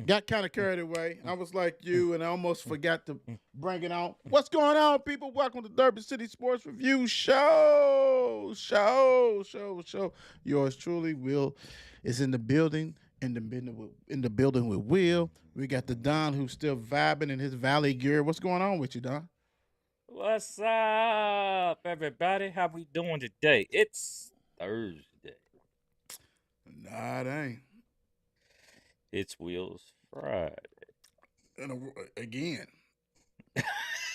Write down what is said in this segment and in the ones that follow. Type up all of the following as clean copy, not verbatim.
got kind of carried away. I was like you, and I almost forgot to bring it on. What's going on, people? Welcome to Derby City Sports Review Show. Yours truly, Will, is in the building. In the building with Will. We got the Don who's still vibing in his Valley gear. What's going on with you, Don? What's up, everybody? How we doing today? It's Thursday. Nah, it ain't. It's Wheels Friday. Again.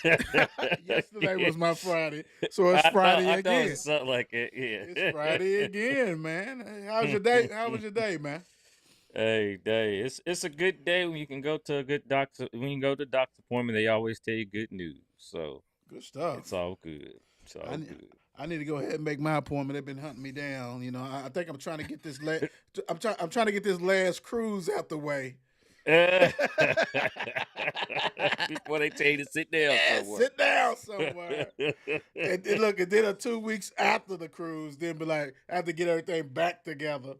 Yesterday was my Friday, so it's Friday I know again. it's something like it. It's Friday again, man. Hey, how's your day? How was your day, man? Hey, day. It's a good day when you can go to a good doctor. When you go to the doctor's appointment, they always tell you good news. So Good stuff. it's all good. It's I, all ne- good. I need to go ahead and make my appointment. They've been hunting me down. You know, I think I'm trying to get this. I'm trying to get this last cruise out the way. Before they tell you to sit down Yeah, somewhere. sit down somewhere. And look, and then 2 weeks after the cruise, then be like, I have to get everything back together.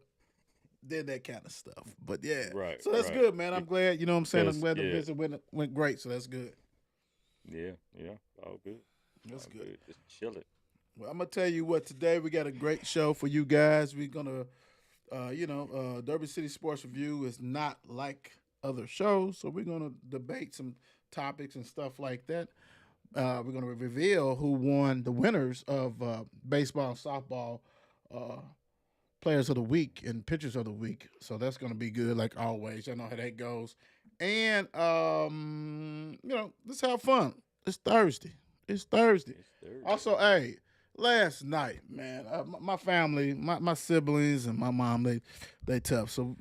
Then that kind of stuff. But yeah. Right, So that's right. good, man. I'm glad, you know what I'm saying? I'm Because glad the yeah, visit went great. So that's good. yeah, all good. That's All good. good. Just chilling. Well, I'm gonna tell you what. Today we got a great show for you guys. We're gonna, Derby City Sports Review is not like other shows, so we're gonna debate some topics and stuff like that. We're gonna reveal who won the winners of baseball and softball uh, players of the week and pitchers of the week. So that's gonna be good, like always. I know how that goes. And let's have fun. It's Thursday. It's Thursday. It's Thursday. Also, hey, last night, man, my family, my siblings and my mom, they tough. So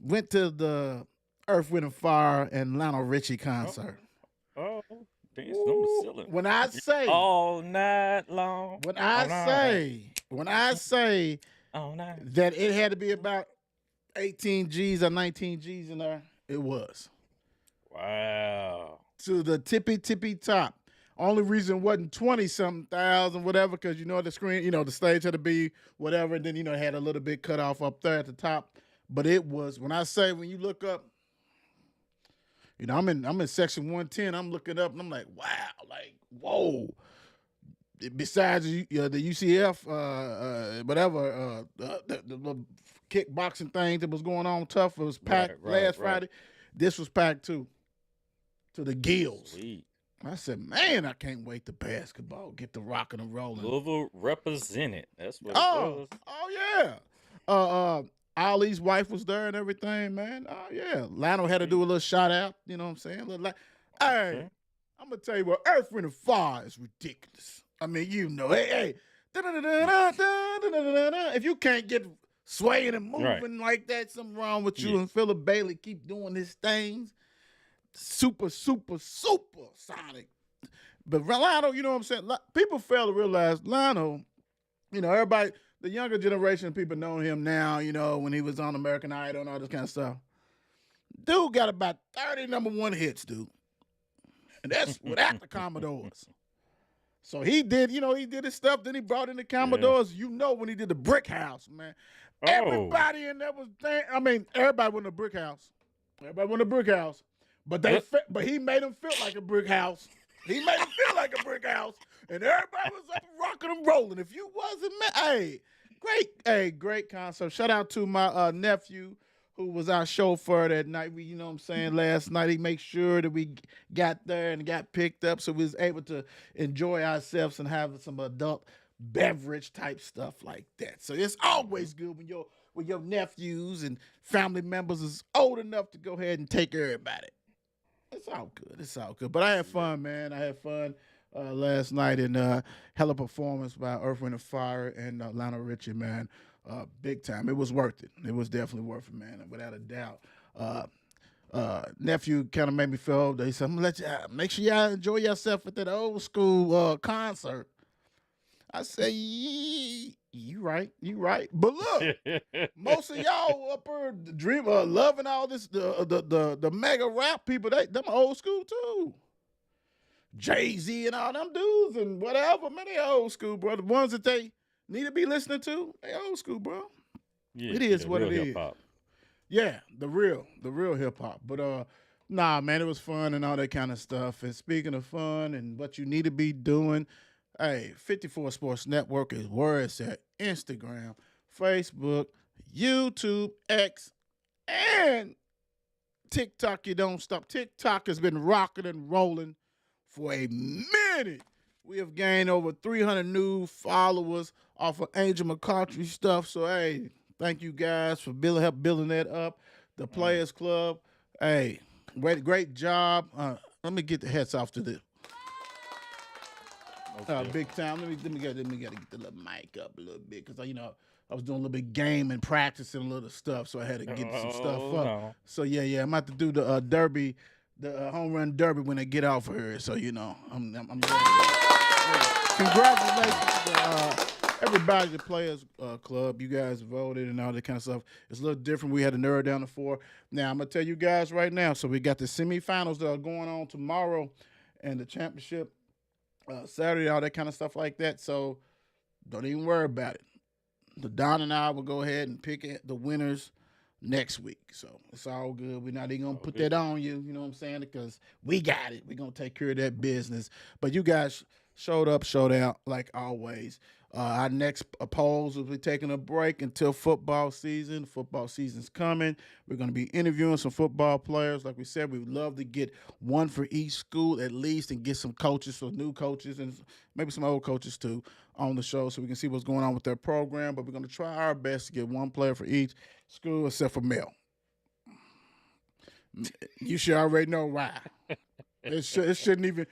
went to the Earth, Wind and Fire and Lionel Richie concert. Oh, dancing on the Ooh, ceiling when I say, all night long. when All I night, say, when I say all night. that it had to be about 18 G's or 19 G's in there, it was Wow. to the tippy top. Only reason it wasn't 20 something thousand, whatever, because the screen, the stage had to be whatever, and then it had a little bit cut off up there at the top. But it was when you look up, I'm in section 110. I'm looking up and I'm like, wow, like whoa. Besides the UCF, the little kickboxing thing that was going on tough, it was packed last Right. Friday. This was packed too, to the gills. Sweet. I said, man, I can't wait to basketball, get the rocking and rolling. Louisville represented. That's what it Oh, was. yeah. Ali's wife was there and everything, man. Oh yeah. Lionel had to do a little shout out, you know what I'm saying? Hey, Okay. I'm gonna tell you what, Earth, Wind, and Fire is ridiculous. I mean, hey. If you can't get swaying and moving like that, something wrong with you. Yeah. And Philip Bailey keep doing his things. Super sonic. But Lionel, you know what I'm saying? People fail to realize Lionel, everybody, the younger generation of people know him now, when he was on American Idol and all this kind of stuff. Dude got about 30 number one hits, dude. And that's without the Commodores. So he did his stuff. Then he brought in the Commodores. When he did the Brick House, man. Oh. Everybody in there was, everybody went to Brick House. Everybody went to Brick House. But he made them feel like a brick house. He made them feel like a brick house. And everybody was up rocking and rolling. If you wasn't, man, great concert. Shout out to my nephew who was our chauffeur that night. Last night he made sure that we got there and got picked up so we was able to enjoy ourselves and have some adult beverage type stuff like that. So it's always good when your nephews and family members is old enough to go ahead and take everybody. It's all good. It's all good. But I had fun, man. I had fun last night and hella performance by Earth, Wind, and Fire and Lionel Richie, man. Big time. It was worth it. It was definitely worth it, man, without a doubt. Nephew kind of made me feel, he said, I'm going to let you make sure y'all enjoy yourself at that old school concert. I say, you right. But look, most of y'all up here loving all this, the mega rap people, them old school too. Jay-Z and all them dudes and whatever, man, they old school, bro. The ones that they need to be listening to, they old school, bro. Yeah, It is yeah, what real it is. hip-hop. Yeah, the real hip hop. But nah, man, it was fun and all that kind of stuff. And speaking of fun and what you need to be doing, hey, 54 Sports Network is where it's at. Instagram, Facebook, YouTube, X, and TikTok. You don't stop. TikTok has been rocking and rolling for a minute. We have gained over 300 new followers off of Angel McCarthy stuff. So, hey, thank you guys for help building that up. The Players Club, hey, great job. Let me get the hats off to the big time. Let me get the little mic up a little bit because I was doing a little bit game and practicing a little stuff, so I had to get some stuff up. No. So yeah, I'm about to do the derby, the home run derby when they get off of here. So I'm congratulations to everybody, the Players Club. You guys voted and all that kind of stuff. It's a little different. We had to narrow it down to 4. Now I'm gonna tell you guys right now. So we got the semifinals that are going on tomorrow, and the championship Saturday, all that kind of stuff like that. So don't even worry about it. The Don and I will go ahead and pick the winners next week. So it's all good. We're not even going to put that on you, you know what I'm saying? Because we got it. We're going to take care of that business. But you guys showed up, showed out, like always. Our next polls will be taking a break until football season. Football season's coming. We're going to be interviewing some football players. Like we said, we would love to get one for each school at least and get some coaches, so new coaches and maybe some old coaches too, on the show so we can see what's going on with their program. But we're going to try our best to get one player for each school except for Mel. You should already know why. It shouldn't even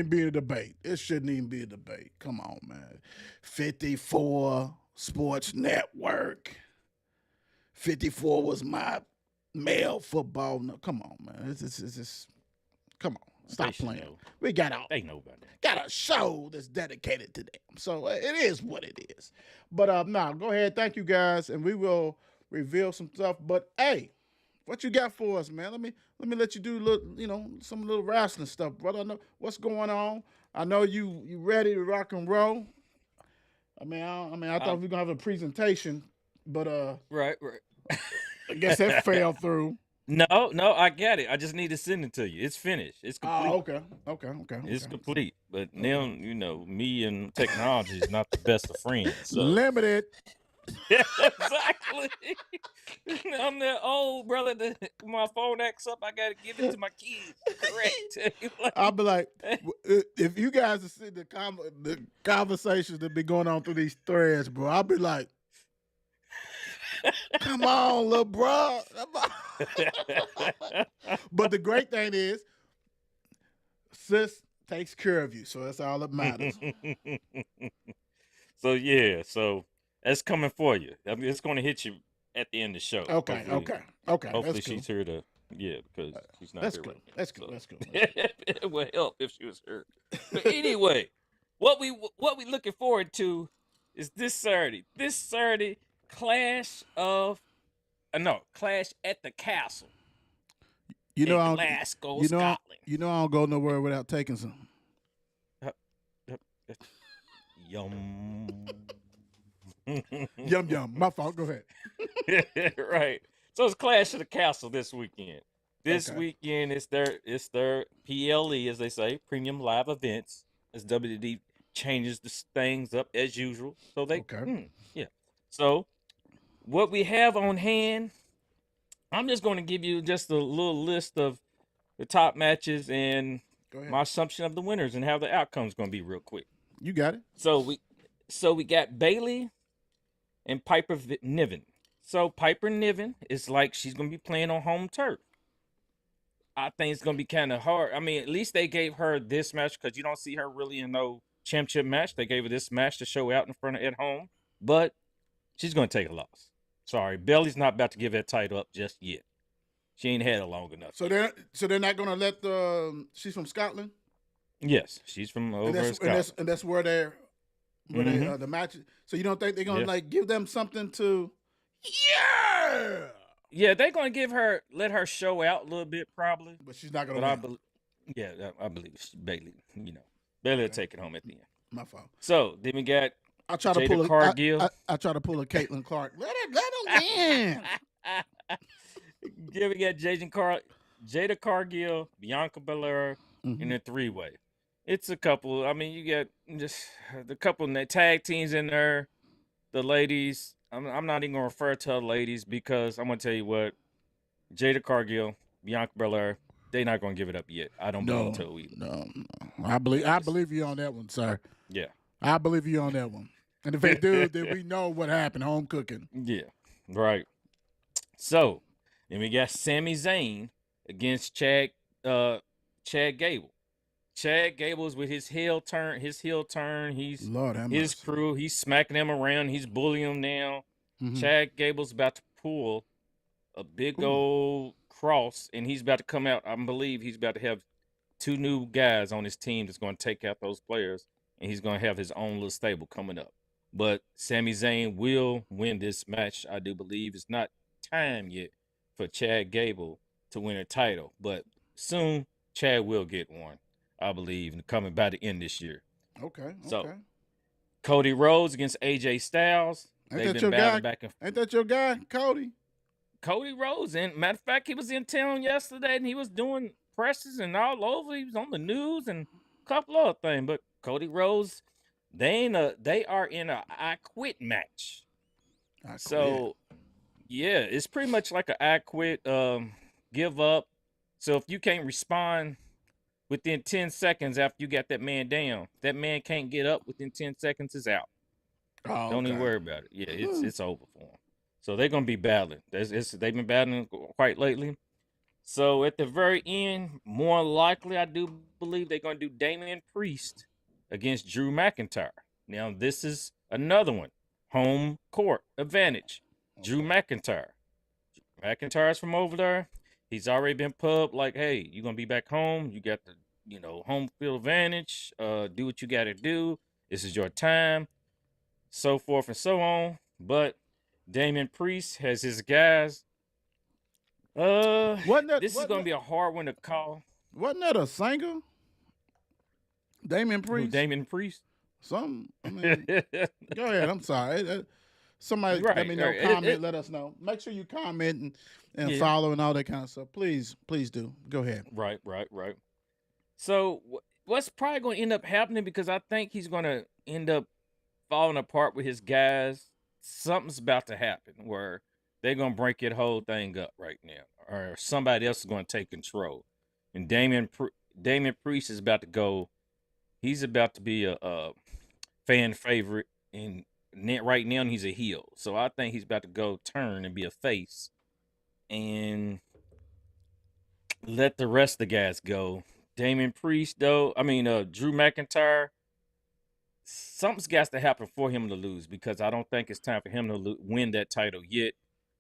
be a debate. It shouldn't even be a debate. Come on, man. 54 Sports Network. 54 was my male football. No, come on, man. It's come on. Stop playing. Know. We got they know about that. Got a show that's dedicated to them. So it is what it is. But now go ahead. Thank you guys, and we will reveal some stuff. But hey, what you got for us, man? Let me let you do some little wrestling stuff, brother. I know what's going on. I know you ready to rock and roll. I thought we were gonna have a presentation, but right. I guess that fell through. No, I got it. I just need to send it to you. It's finished. It's complete. Oh, okay. It's complete. But now, me and technology is not the best of friends. So. Limited. Yeah, exactly. I'm that old brother that my phone acts up. I gotta give it to my kids. Correct. I'll be like, if you guys see the conversations that be going on through these threads, bro, I'll be like, come on, little bro. But the great thing is, sis takes care of you, so that's all that matters. So that's coming for you. I mean, it's going to hit you at the end of the show. Okay. Hopefully she's here to, because she's not here. That's cool. It would help if she was here. But anyway, what we looking forward to is this Saturday. This Saturday, Clash at the Castle. Glasgow, Scotland. I don't go nowhere without taking some. Yum. Yum. My fault. Go ahead. Right. So it's Clash of the Castle this weekend. This weekend it's their PLE, as they say, premium live events, as WD changes the things up as usual. So they So what we have on hand, I'm just going to give you just a little list of the top matches and my assumption of the winners and how the outcome's going to be real quick. You got it. So we got Bailey and Piper Niven. So Piper Niven is like she's going to be playing on home turf. I think it's going to be kind of hard. I mean, at least they gave her this match because you don't see her really in no championship match. They gave her this match to show out in front of at home, but she's going to take a loss. Sorry, Bailey's not about to give that title up just yet. She ain't had it long enough. So they're not going to let she's from Scotland? Yes, she's from over in Scotland. And that's where they're the match. So you don't think they're going to give them something to? Yeah, they're going to let her show out a little bit probably. But she's not going to. I believe Bailey. Bailey will take it home at the end. My fault. So then we got. I try to pull Cargill. I try to pull a Caitlin Clark. Let him win. Yeah, we got Jada Cargill, Bianca Belair in a three-way. It's a couple. I mean, you got just the couple tag teams in there. The ladies. I'm not even gonna refer to the ladies because I'm gonna tell you what. Jada Cargill, Bianca Belair, they're not gonna give it up yet. I don't believe No, until we. no. I believe you on that one, sir. Yeah. I believe you on that one. And if they do, then we know what happened. Home cooking. Yeah. Right. So then we got Sami Zayn against Chad Gable. Chad Gable's with his heel turn. He's Lord have his mercy. crew. He's smacking them around. He's bullying them now. Chad Gable's about to pull a big old cross, and he's about to come out. I believe he's about to have two new guys on his team that's going to take out those players, and he's going to have his own little stable coming up. But Sami Zayn will win this match. I do believe it's not time yet for Chad Gable to win a title, but soon Chad will get one, I believe, coming by the end this year. Okay. So Cody Rhodes against AJ Styles. Ain't that your guy? Ain't that your guy, Cody? Cody Rhodes, and matter of fact, he was in town yesterday, and he was doing presses and all over. He was on the news and a couple other things. But Cody Rhodes, they are in a I quit match. So yeah, it's pretty much like a I quit, give up. So if you can't respond within 10 seconds after you got that man down, that man can't get up within 10 seconds, is out. Don't even worry about it. Yeah, it's over for him. So they're gonna be battling. They've been battling quite lately. So at the very end, more likely, I do believe they're gonna do Damian Priest against Drew McIntyre. Now this is another one, home court advantage. Drew McIntyre. McIntyre's from over there. He's already been put like, hey, you're gonna be back home. You got the home field advantage. Do what you got to do. This is your time. So forth and so on. But Damian Priest has his guys. This is gonna be a hard one to call. Wasn't that a singer? Damian Priest. Damian Priest. I mean, go ahead. I'm sorry. Somebody let me know. Comment. Let us know. Make sure you comment and follow and all that kind of stuff. Please do. Go ahead. Right. So what's probably going to end up happening, because I think he's going to end up falling apart with his guys. Something's about to happen where they're going to break that whole thing up right now, or somebody else is going to take control. And Damian Priest is about to go. He's about to be a fan favorite, and right now he's a heel. So I think he's about to go turn and be a face and let the rest of the guys go. Damian Priest, though, Drew McIntyre, something's got to happen for him to lose, because I don't think it's time for him to win that title yet,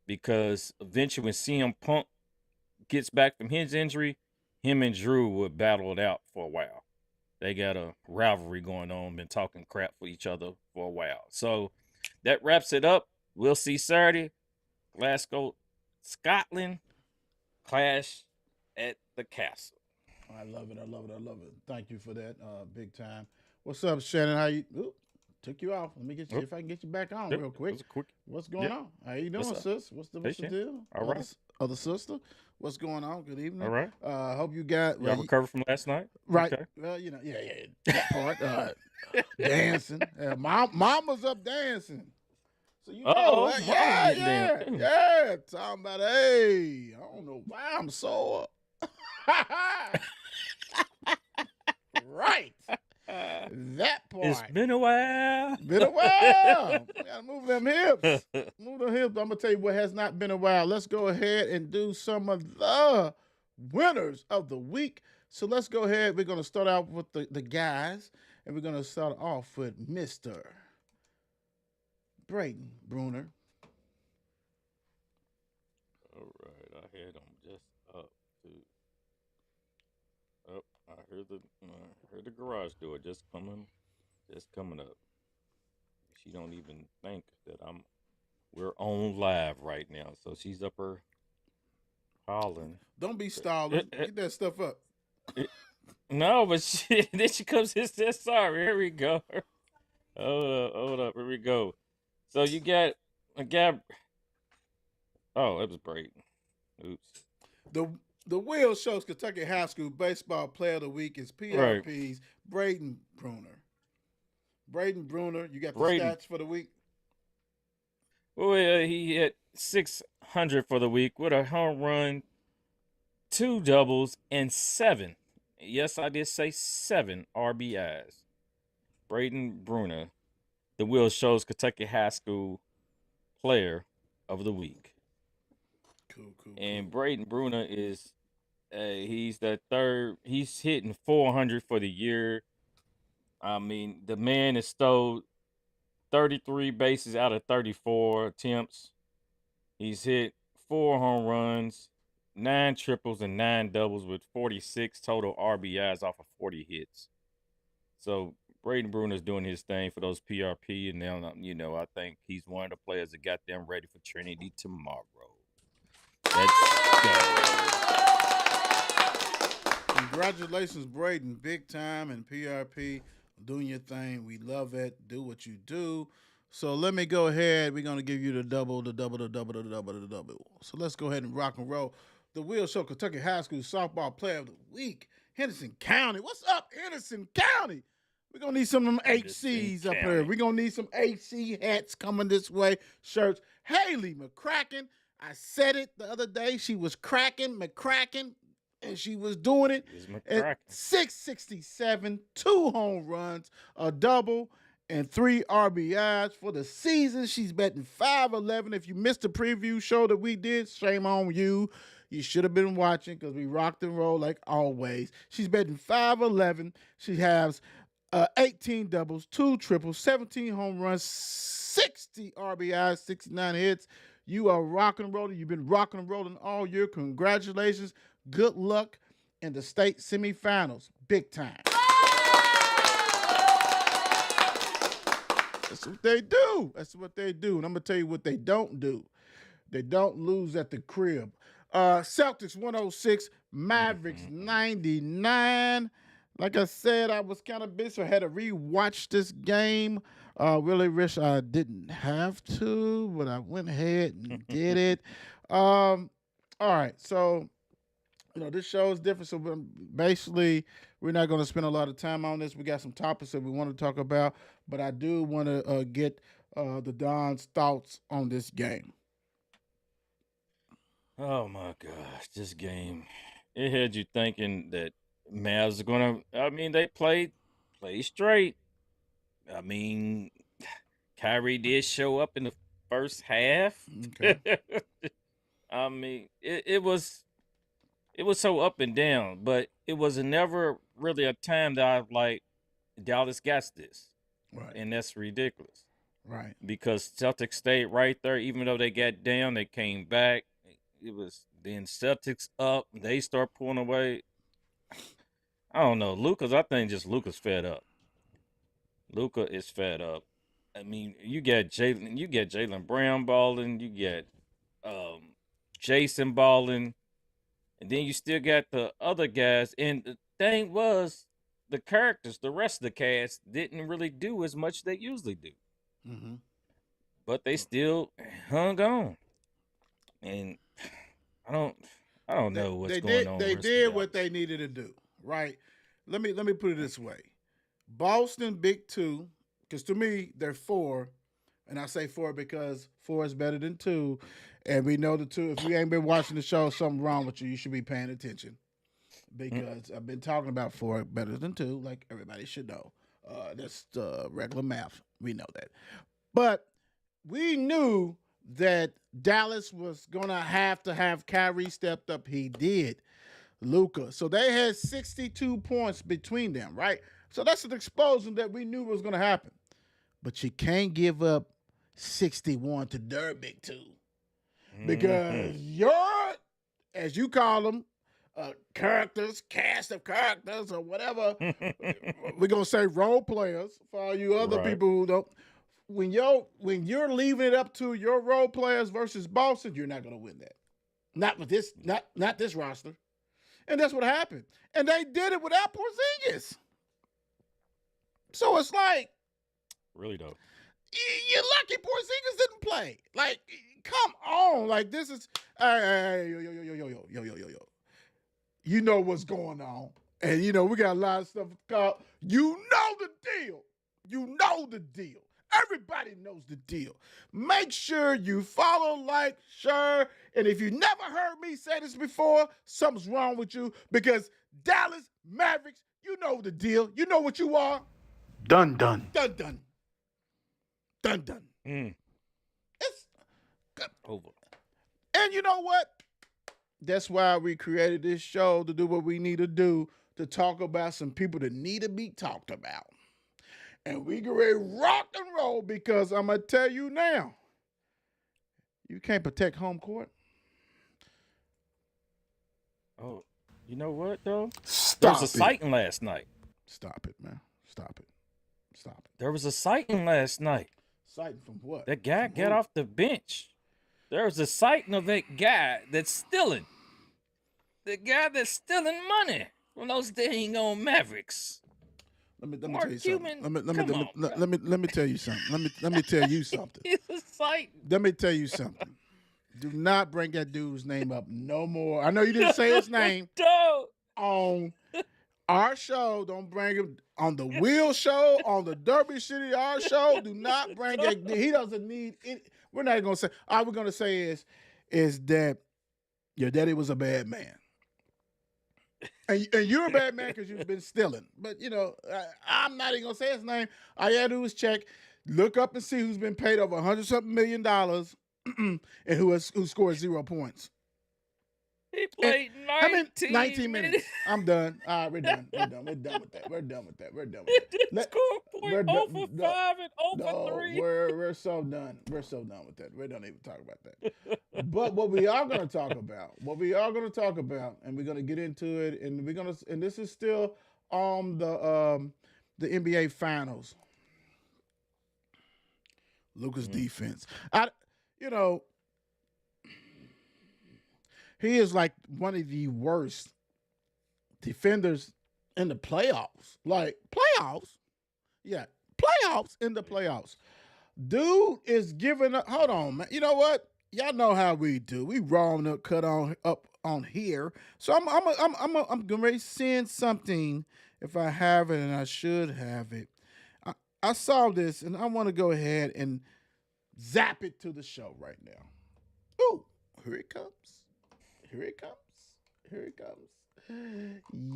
because eventually when CM Punk gets back from his injury, him and Drew will battle it out for a while. They got a rivalry going on, been talking crap for each other for a while. So that wraps it up. We'll see Saturday, Glasgow, Scotland, clash at the Castle. I love it. Thank you for that, big time. What's up, Shannon? How you? Ooh, took you off. Let me get you. If I can get you back on real quick. What's going on? How you doing, sis? What's the deal? All right. Other sister. What's going on? Good evening. All right. Hope you got. Y'all recovered from last night. Right. Okay. Well, yeah, that part. Dancing. Mama's up dancing. So you know, yeah. Talking about, hey, I don't know why I'm sore. Right. That part. It's been a while. Gotta move them hips. I'm gonna tell you what has not been a while. Let's go ahead and do some of the winners of the week. So let's go ahead. We're gonna start out with the guys, and we're gonna start off with Mr. Braden Bruner. All right, I had him just up to. Oh, I heard the garage door just coming up. She don't even think that we're on live right now, so she's up her hollering. Don't be stalling. Get that stuff up. No, but then she comes and says sorry. Here we go. Hold up. Here we go. So you got a guy. Oh, it was Braden. Oops. The Will shows Kentucky High School Baseball Player of the Week is Right. PRP's Braden Bruner. Braden Bruner, you got the Braden. stats for the week? Well, he hit 600 for the week with a home run, 2 doubles, and 7. Yes, I did say 7 RBIs. Braden Bruner, the Will shows Kentucky High School Player of the Week. Cool. And Braden Bruner is he's the third. He's hitting 400 for the year. I mean, the man has stole 33 bases out of 34 attempts. He's hit 4 home runs, 9 triples, and 9 doubles with 46 total RBIs off of 40 hits. So Braden Bruner's doing his thing for those PRP, and now I think he's one of the players that got them ready for Trinity tomorrow. Let's go. Congratulations, Braden. Big time and PRP doing your thing. We love it. Do what you do. So let me go ahead. We're going to give you the double. So let's go ahead and rock and roll. The Will Show Kentucky High School Softball Player of the Week. Henderson County. What's up, Henderson County? We're going to need some of them HCs up here. We're going to need some HC hats coming this way. Shirts. Haley McCracken. I said it the other day. She was McCracken. And she was doing it at 667, 2 home runs, a double, and 3 RBIs for the season. She's betting 511. If you missed the preview show that we did, shame on you. You should have been watching because we rocked and roll like always. She's betting 511. She has 18 doubles, 2 triples, 17 home runs, 60 RBIs, 69 hits. You are rocking and rolling. You've been rocking and rolling all year. Congratulations. Good luck in the state semifinals. Big time. That's what they do. That's what they do. And I'm going to tell you what they don't do. They don't lose at the crib. Celtics 106, Mavericks 99. Like I said, I was kind of busy, so I had to rewatch this game. Really wish I didn't have to, but I went ahead and did it. All right, so this show is different. So basically, we're not going to spend a lot of time on this. We got some topics that we want to talk about, but I do want to get the Don's thoughts on this game. Oh my gosh, this game! It had you thinking that Mavs are gonna. I mean, they played straight. I mean, Kyrie did show up in the first half. Okay. I mean, it was so up and down, but it was never really a time that I was like, Dallas got this. Right. And that's ridiculous. Right. Because Celtics stayed right there, even though they got down, they came back. It was then Celtics up, they start pulling away. I don't know. I think just Luka's fed up. Luka is fed up. I mean, you got Jaylen Brown balling, you got Jason balling, and then you still got the other guys. And the thing was, the characters, the rest of the cast, didn't really do as much as they usually do. Mm-hmm. But they still hung on. And I don't know what's going on. They did what they needed to do, right? Let me put it this way. Boston, big 2, because to me, they're 4. And I say 4 because 4 is better than 2. And we know the 2. If you ain't been watching the show, something wrong with you. You should be paying attention. Because I've been talking about 4 better than 2, like everybody should know. That's regular math. We know that. But we knew that Dallas was going to have Kyrie stepped up. He did. Luka. So they had 62 points between them, right? So that's an explosion that we knew was going to happen. But you can't give up 61 to their big 2. Because your, as you call them, cast of characters or whatever, we're going to say role players for all you other people who don't. When you're leaving it up to your role players versus Boston, you're not going to win that. Not with this, not this roster. And that's what happened. And they did it without Porzingis. So it's like, really though, you're lucky Porzingis didn't play. Like, come on. Like, this is, hey, yo. You know what's going on. And, you know, we got a lot of stuff called, you know the deal. You know the deal. Everybody knows the deal. Make sure you follow, like, share. And if you never heard me say this before, something's wrong with you, because Dallas Mavericks, you know the deal. You know what you are. Done. It's over. And you know what? That's why we created this show, to do what we need to do, to talk about some people that need to be talked about. And we get ready to rock and roll, because I'm going to tell you now, you can't protect home court. Oh, you know what, though? Stop There was a it. sighting last night. Stop it, man. Stop it. There was a sighting last night. Sighting from what? That guy From got who? off the bench. There was a sighting of that guy that's stealing. The guy that's stealing money from those dang on Mavericks. Let me Mark tell you Cuban, something. come on, Let me tell you something. Let me tell you something. It's a sighting. Let me tell you something. Do not bring that dude's name up no more. I know you didn't say his name No. on our show. Don't bring him on the Wheel Show, on the Derby City our show. Do not bring that. He doesn't need it. We're not gonna say. All we're gonna say is that your daddy was a bad man. And you're a bad man because you've been stealing. But, you know, I'm not even going to say his name. All you got to do is check, look up and see who's been paid over $100-something million and who scored 0 points. He played 19 minutes. I'm done. All right, we're done. We're done with that. We're done with that. Score point 0 for 5 and 0 for 3. We're so done. We're so done with that. We don't even talk about that. But what we are going to talk about, and we're going to get into it, and this is still on the NBA Finals. Luka's defense. He is like one of the worst defenders in the playoffs. Like, playoffs? Yeah, playoffs in the playoffs. Dude is giving up. Hold on, man. You know what? Y'all know how we do. We raw and cut on up on here. So I'm going to send something if I have it, and I should have it. I saw this, and I want to go ahead and zap it to the show right now. Ooh, here it comes. Here it comes.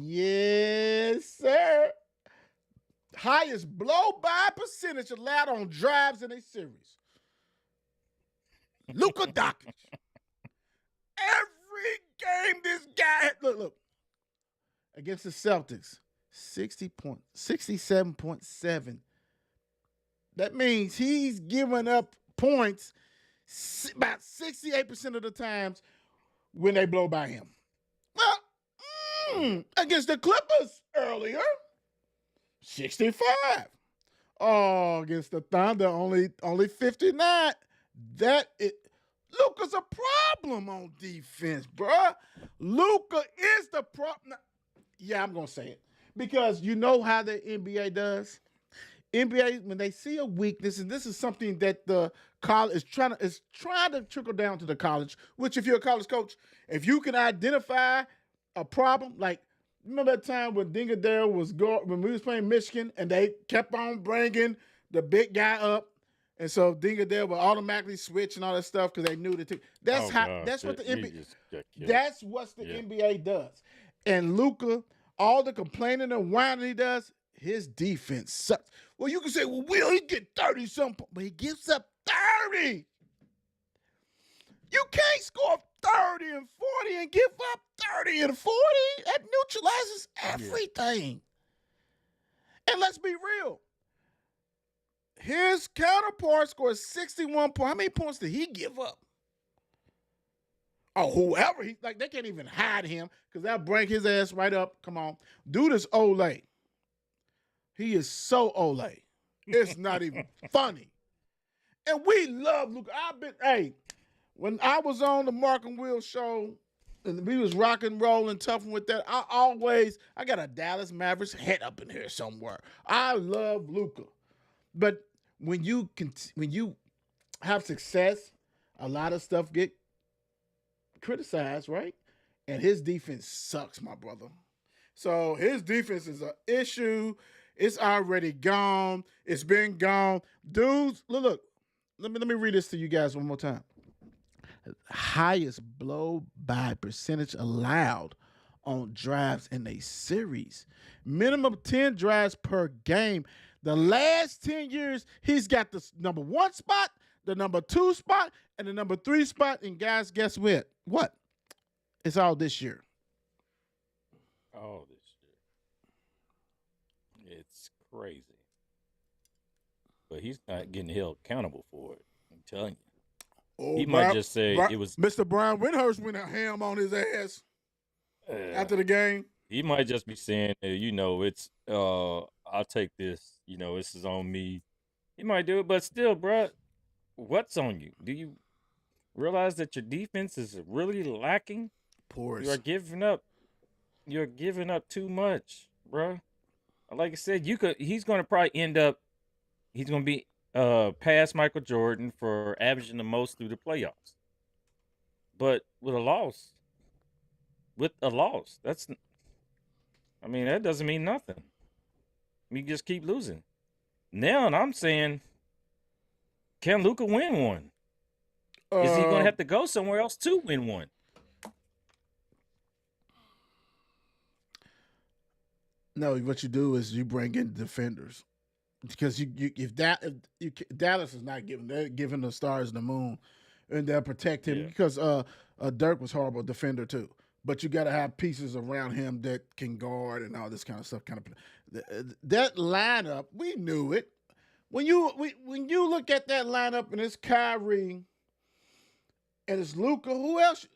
Yes, sir. Highest blow-by percentage allowed on drives in a series. Luka Doncic. Every game this guy, look. Against the Celtics, 67.7. That means he's giving up points about 68% of the times when they blow by him. Well, against the Clippers earlier, 65. Oh, against the Thunder, only 59. Luka's a problem on defense, bruh. Luka is the problem. Yeah, I'm gonna say it because you know how the NBA does. NBA, when they see a weakness, and this is something that the college is trying to trickle down to the college, which if you're a college coach, if you can identify a problem, like remember that time when Dingadale when we was playing Michigan and they kept on bringing the big guy up, and so Dingadale would automatically switch and all that stuff because they knew that. That's what the NBA does. And Luka, all the complaining and whining he does, his defense sucks. Well, you can say, well, Will, he get 30-something, but he gives up 30. You can't score 30 and 40 and give up 30 and 40. That neutralizes everything. And let's be real. His counterpart scores 61 points. How many points did he give up? Oh, whoever. They can't even hide him because they'll break his ass right up. Come on. Dude is Ole. He is so Ole. It's not even funny. And we love Luka. When I was on the Mark and Will show, and we was rock and rolling, toughing with that, I got a Dallas Mavericks head up in here somewhere. I love Luka. But when you have success, a lot of stuff get criticized, right? And his defense sucks, my brother. So his defense is an issue. It's already gone. It's been gone. Dudes, look. Let me read this to you guys one more time. Highest blow by percentage allowed on drives in a series. Minimum 10 drives per game. The last 10 years, he's got the number 1 spot, the number 2 spot, and the number 3 spot. And guys, guess what? What? It's all this year. Oh, this year. It's crazy. But he's not getting held accountable for it. I'm telling you. Oh, He might just say it was. Mr. Brian Windhurst went a ham on his ass after the game. He might just be saying, it's I'll take this. This is on me. He might do it, but still, bro, what's on you? Do you realize that your defense is really lacking? Porous. You're giving up too much, bro. Like I said, he's going to probably end up. He's going to be past Michael Jordan for averaging the most through the playoffs. But with a loss, that doesn't mean nothing. You just keep losing. Now, and I'm saying, can Luka win one? Is he going to have to go somewhere else to win one? No, what you do is you bring in defenders, because Dallas is not giving the stars the moon, and they'll protect him, because Dirk was a horrible defender too. But you got to have pieces around him that can guard and all this kind of stuff. That lineup, we knew it. When you look at that lineup and it's Kyrie and it's Luka, who else?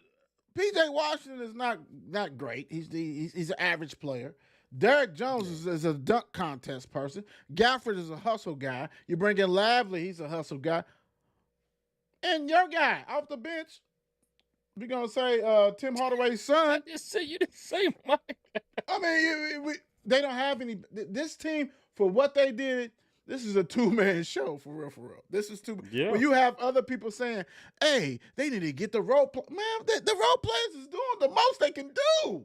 PJ Washington is not great. He's an average player. Derek Jones is a dunk contest person. Gafford is a hustle guy. You bring in Lively, he's a hustle guy. And your guy off the bench, we're going to say Tim Hardaway's son. I just said you didn't say Mike. I mean, they don't have any. This team, for what they did, this is a two-man show, for real, for real. This is two. Yeah. When you have other people saying, hey, they need to get the role play. Man, the role players is doing the most they can do.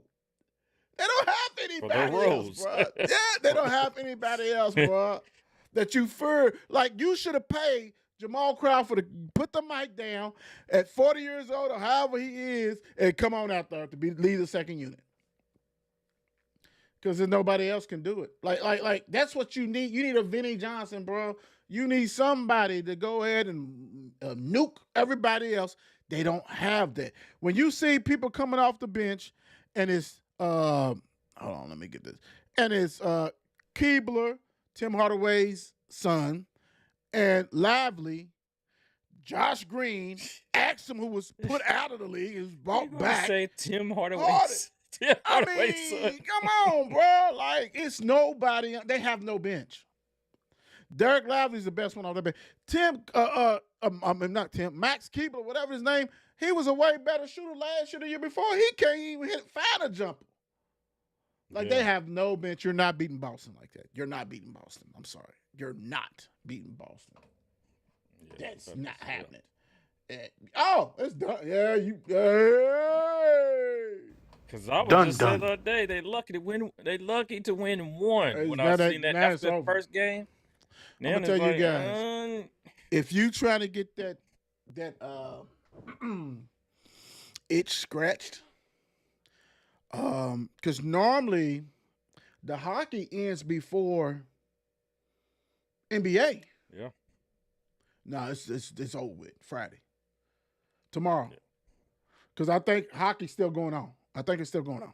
They don't have anybody else, bro. Yeah, they don't have anybody else, bro. That you fear. Like, you should have paid Jamal Crawford to put the mic down at 40 years old or however he is and come on out there to lead the second unit. Because nobody else can do it. Like that's what you need. You need a Vinnie Johnson, bro. You need somebody to go ahead and nuke everybody else. They don't have that. When you see people coming off the bench and it's hold on, let me get this. And it's Keebler, Tim Hardaway's son, and Lively, Josh Green, Axum, who was put out of the league, is brought back. Say Tim Hardaway's son. Come on, bro. Like, it's nobody. They have no bench. Derek Lively's the best one on the bench. Max Keebler, whatever his name, he was a way better shooter last year than the year before. He can't even find a jumper. Like, they have no bench. You're not beating Boston like that. You're not beating Boston. I'm sorry. You're not beating Boston. Yeah, that's not happening. It's done. Yeah, Because I was just saying the other day, they lucky to win. They lucky to win one. When I seen that after the first game, I'm gonna tell you guys, if you try to get that itch scratched, because normally the hockey ends before NBA. Yeah. No, it's over with Friday. Tomorrow. Because I think hockey's still going on. I think it's still going on.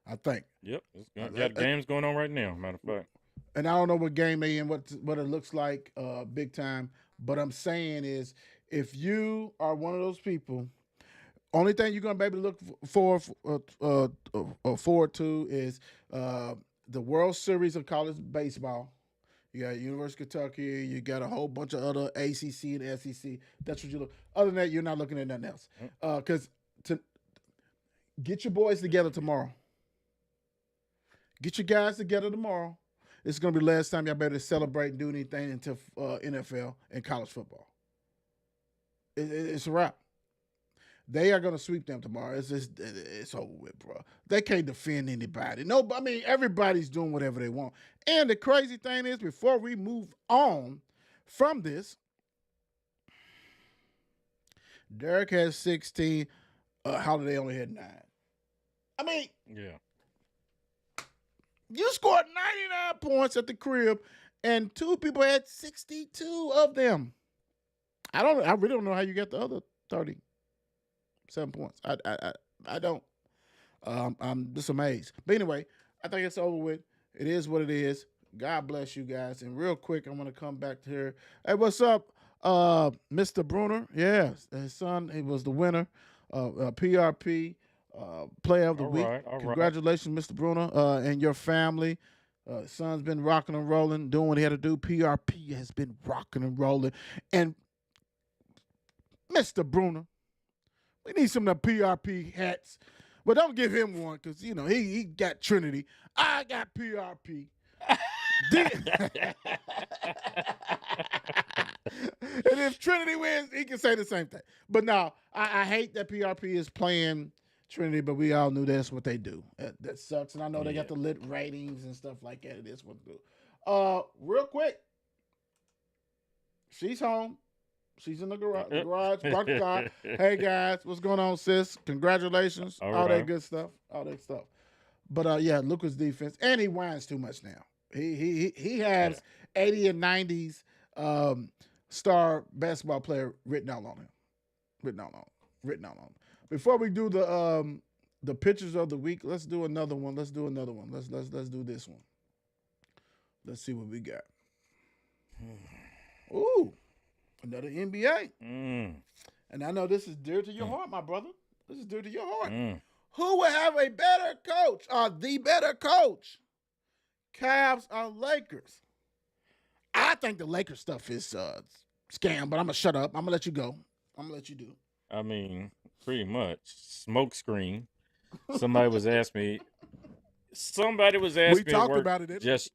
I think. Yep. It's got games going on right now, matter of fact. And I don't know what game they in, what it looks like big time. But I'm saying is, if you are one of those people, only thing you're going to be able to look forward to is the World Series of college baseball. You got University of Kentucky. You got a whole bunch of other ACC and SEC. That's what you look. Other than that, you're not looking at nothing else. Because to get your boys together tomorrow. Get your guys together tomorrow. It's going to be the last time y'all better celebrate and do anything until NFL and college football. It's a wrap. They are going to sweep them tomorrow. It's over with, bro. They can't defend anybody. No, I mean everybody's doing whatever they want. And the crazy thing is, before we move on from this, Derek has 16. Holiday only had 9. I mean, Yeah. you scored 99 points at the crib, and 2 people had 62 of them. I really don't know how you got the other 37 points. I don't. I'm just amazed. But anyway, I think it's over with. It is what it is. God bless you guys. And real quick, I'm gonna come back to here. Hey, what's up, Mr. Bruner? Yeah, his son. He was the winner. PRP Player of the Week. All Congratulations, Mr. Bruner, and your family. Son's been rocking and rolling, doing what he had to do. PRP has been rocking and rolling. And Mr. Bruner, we need some of the PRP hats. But don't give him one because, he got Trinity. I got PRP. And if Trinity wins, he can say the same thing. But no, I hate that PRP is playing Trinity, but we all knew that's what they do. That sucks. And I know they got the lit ratings and stuff like that. It is what they do. Real quick, she's home. She's in the garage, parked the car. Hey guys, what's going on, sis? Congratulations. All that good stuff. All that stuff. But yeah, Luka's defense, and he whines too much now. He has 80 and 90s star basketball player written out on him. Written out on him. Before we do the pictures of the week, let's do another one. Let's do this one. Let's see what we got. Ooh. Another NBA. And I know this is dear to your heart, my brother. This is dear to your heart. Who will have a better coach or the better coach? Cavs or Lakers? I think the Lakers stuff is scam, but I'm going to shut up. I'm going to let you go. I'm going to let you do. I mean, pretty much. Smoke screen. Somebody was asking me. We talked about it. Just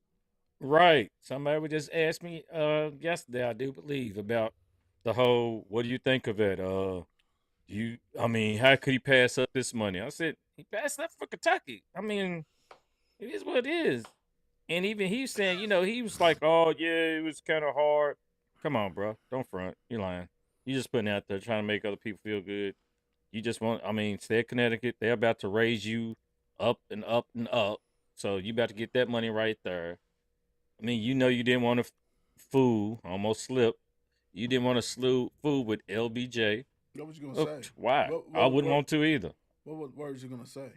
right. Somebody would just ask me yesterday, I do believe, about the whole, what do you think of it? How could he pass up this money? I said, he passed up for Kentucky. I mean, it is what it is. And even he's saying, he was like, oh, yeah, it was kind of hard. Come on, bro. Don't front. You're lying. You're just putting out there trying to make other people feel good. You just stay at Connecticut. They're about to raise you up and up and up. So you about to get that money right there. I mean, you didn't want to fool, almost slip. You didn't want to fool with LBJ. What was you going to say? Why? I wouldn't want to either. What words you going to say?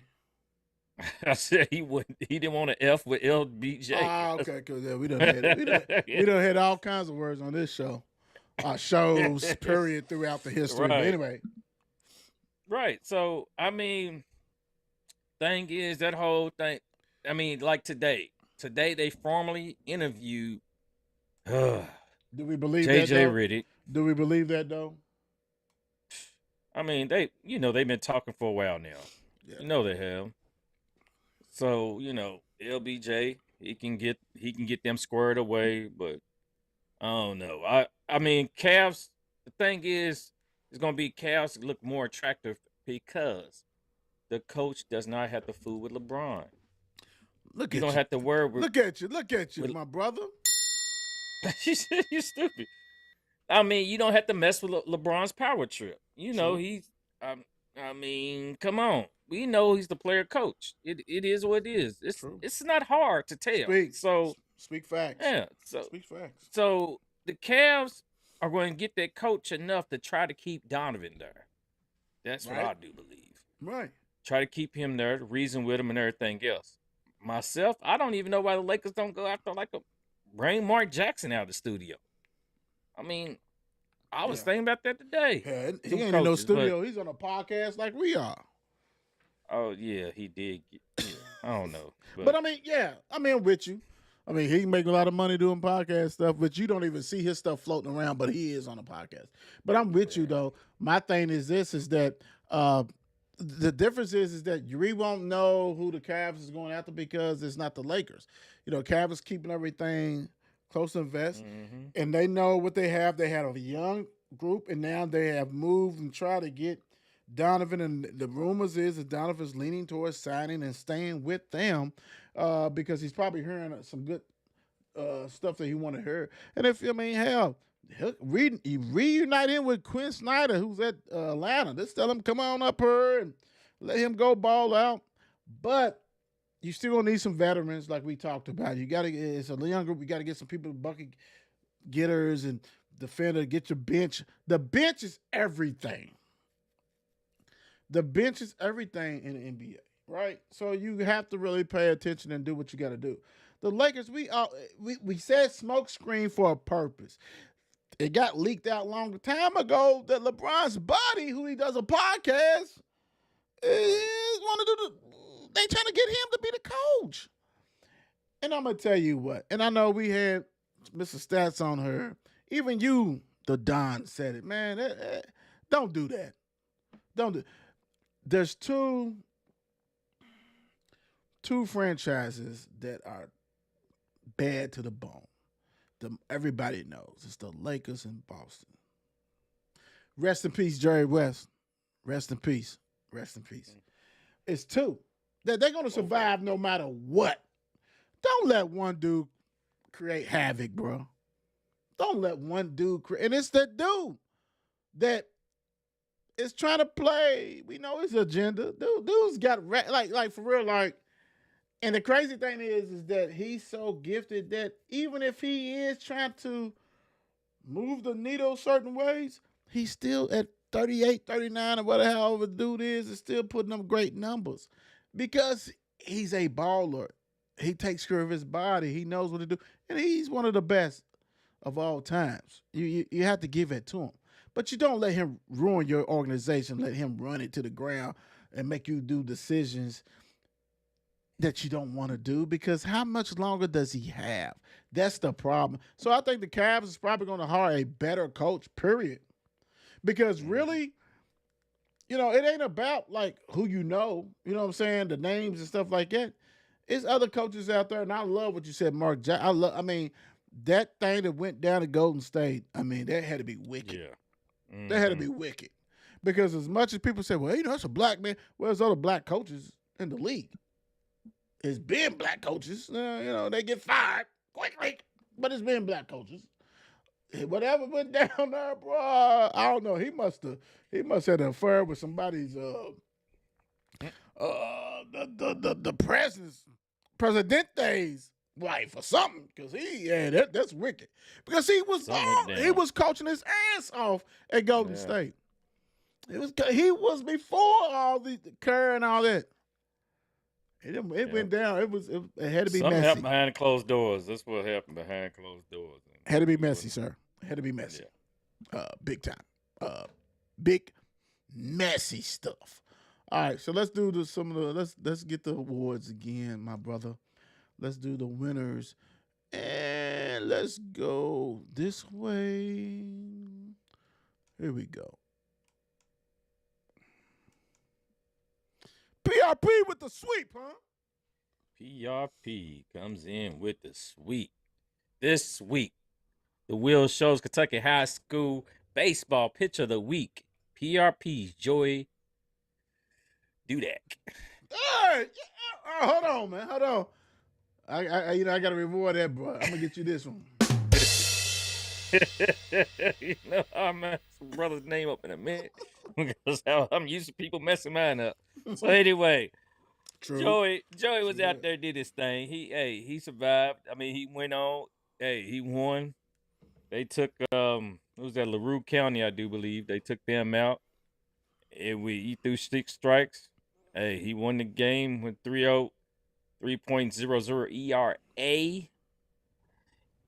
I said he didn't want to F with LBJ. Okay, because we done had all kinds of words on this show. Shows, period, throughout the history. Right. But anyway. Right. So, thing is, that whole thing, like today they formally interviewed do we believe JJ that, Redick. Do we believe that, though? They've been talking for a while now. Yeah. They have. So, LBJ, he can get them squared away, but I don't know. Cavs, the thing is, it's going to be Cavs look more attractive because the coach does not have to fool with LeBron. You don't have to worry with... Look at you, my brother. You're stupid. You don't have to mess with LeBron's power trip. He's... come on. We know he's the player coach. It is what it is. It's not hard to tell. Speak facts. Yeah. Speak facts. So the Cavs are going to get that coach enough to try to keep Donovan there. That's what I do believe. Right. Try to keep him there, to reason with him and everything else. Myself, I don't even know why the Lakers don't go after bring Mark Jackson out of the studio. I was thinking about that today. Yeah, he ain't in no studio. He's on a podcast like we are. Oh, yeah, he did. I don't know. But I'm with you. He make a lot of money doing podcast stuff, but you don't even see his stuff floating around, but he is on a podcast. But I'm with you, though. My thing is that the difference is that we won't know who the Cavs is going after because it's not the Lakers. Cavs is keeping everything close to vest, and they know what they have. They had a young group, and now they have moved and tried to get Donovan. And the rumors is that Donovan's leaning towards signing and staying with them because he's probably hearing some good stuff that he want to hear. And if I mean, hell, reunite him with Quinn Snyder, who's at Atlanta. Let's tell him come on up here and let him go ball out. But you still gonna need some veterans, like we talked about. You gotta. It's a young group. You got to get some people, bucket getters and defender. Get your bench. The bench is everything. The bench is everything in the NBA, right? So you have to really pay attention and do what you got to do. The Lakers, we said smoke screen for a purpose. It got leaked out a long time ago that LeBron's buddy, who he does a podcast, is one of they trying to get him to be the coach. And I'm gonna tell you what. And I know we had Mr. Stats on her. Even you, the Don, said it, man. Don't do that. Don't do. There's two franchises that are bad to the bone. Everybody knows it's the Lakers and Boston. Rest in peace, Jerry West. Rest in peace. Rest in peace. It's two that they're going to survive no matter what. Don't let one dude create havoc, bro. Don't let one dude create. And it's the dude that is trying to play. We know his agenda. Dude's got like for real, like. And the crazy thing is that he's so gifted that even if he is trying to move the needle certain ways, he's still at 38, 39, or whatever the dude is still putting up great numbers because he's a baller. He takes care of his body. He knows what to do. And he's one of the best of all times. You have to give it to him. But you don't let him ruin your organization, let him run it to the ground and make you do decisions that you don't want to do because how much longer does he have? That's the problem. So I think the Cavs is probably going to hire a better coach, period. Because really, it ain't about like who you know what I'm saying, the names and stuff like that. It's other coaches out there, and I love what you said, Mark. I mean, that thing that went down at Golden State, I mean, that had to be wicked. Yeah. Mm-hmm. That had to be wicked. Because as much as people say, well, it's a black man, well, there's other black coaches in the league. It's been black coaches. They get fired quickly, but it's been black coaches. Whatever went down there, bro, I don't know. He must have had an affair with somebody's the Presidente's wife or something. Because that's wicked. Because he was coaching his ass off at Golden State. He was before all the Kerr and all that. It went down. It had to be Something messy. happened behind closed doors. That's what happened behind closed doors. Had to be messy, sir. Had to be messy. Yeah. Big time. Big messy stuff. All right, so let's do let's get the awards again, my brother. Let's do the winners. And let's go this way. Here we go. PRP with the sweep, huh? PRP comes in with the sweep. This week, the wheel shows Kentucky High School baseball pitcher of the week. PRP's Joey Dudek. Hey, hold on, man. Hold on. I gotta reward that, bro. I'm gonna get you this one. I'll mess my brother's name up in a minute because I'm used to people messing mine up. So anyway, true. Joey was out there, did his thing. He survived. I mean, he went on. He won. They took it was at LaRue County, I do believe. They took them out. And he threw 6 strikes. He won the game with 3.00 ERA.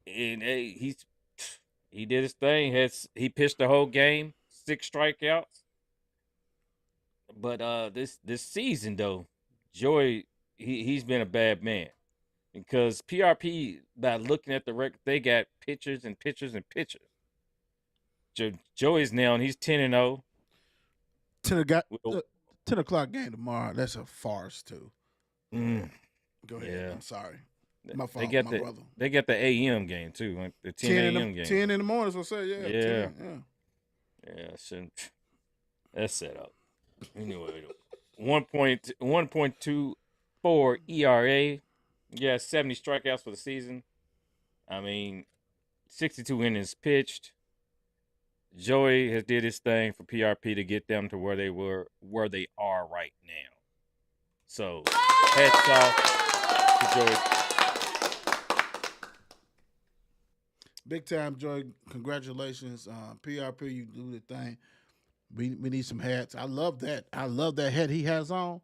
And he did his thing. He pitched the whole game, 6 strikeouts. But this season though, Joey he's been a bad man because PRP, by looking at the record, they got pitchers and pitchers and pitchers. Joey's now, and he's 10-0. 10 o'clock game tomorrow. That's a farce too. Go ahead. Yeah. I'm sorry. My fault, my brother. They got the AM game too, like the 10 AM game. 10 in the morning, so say, yeah. 10, yeah. Yeah, shouldn't. That's set up. Anyway, 1.24 ERA. Yeah, 70 strikeouts for the season. I mean, 62 innings pitched. Joey has did his thing for PRP to get them to where they are right now. So, hats off to Joey. Big time, Joey. Congratulations. PRP, you do the thing. We need some hats. I love that. I love that hat he has on.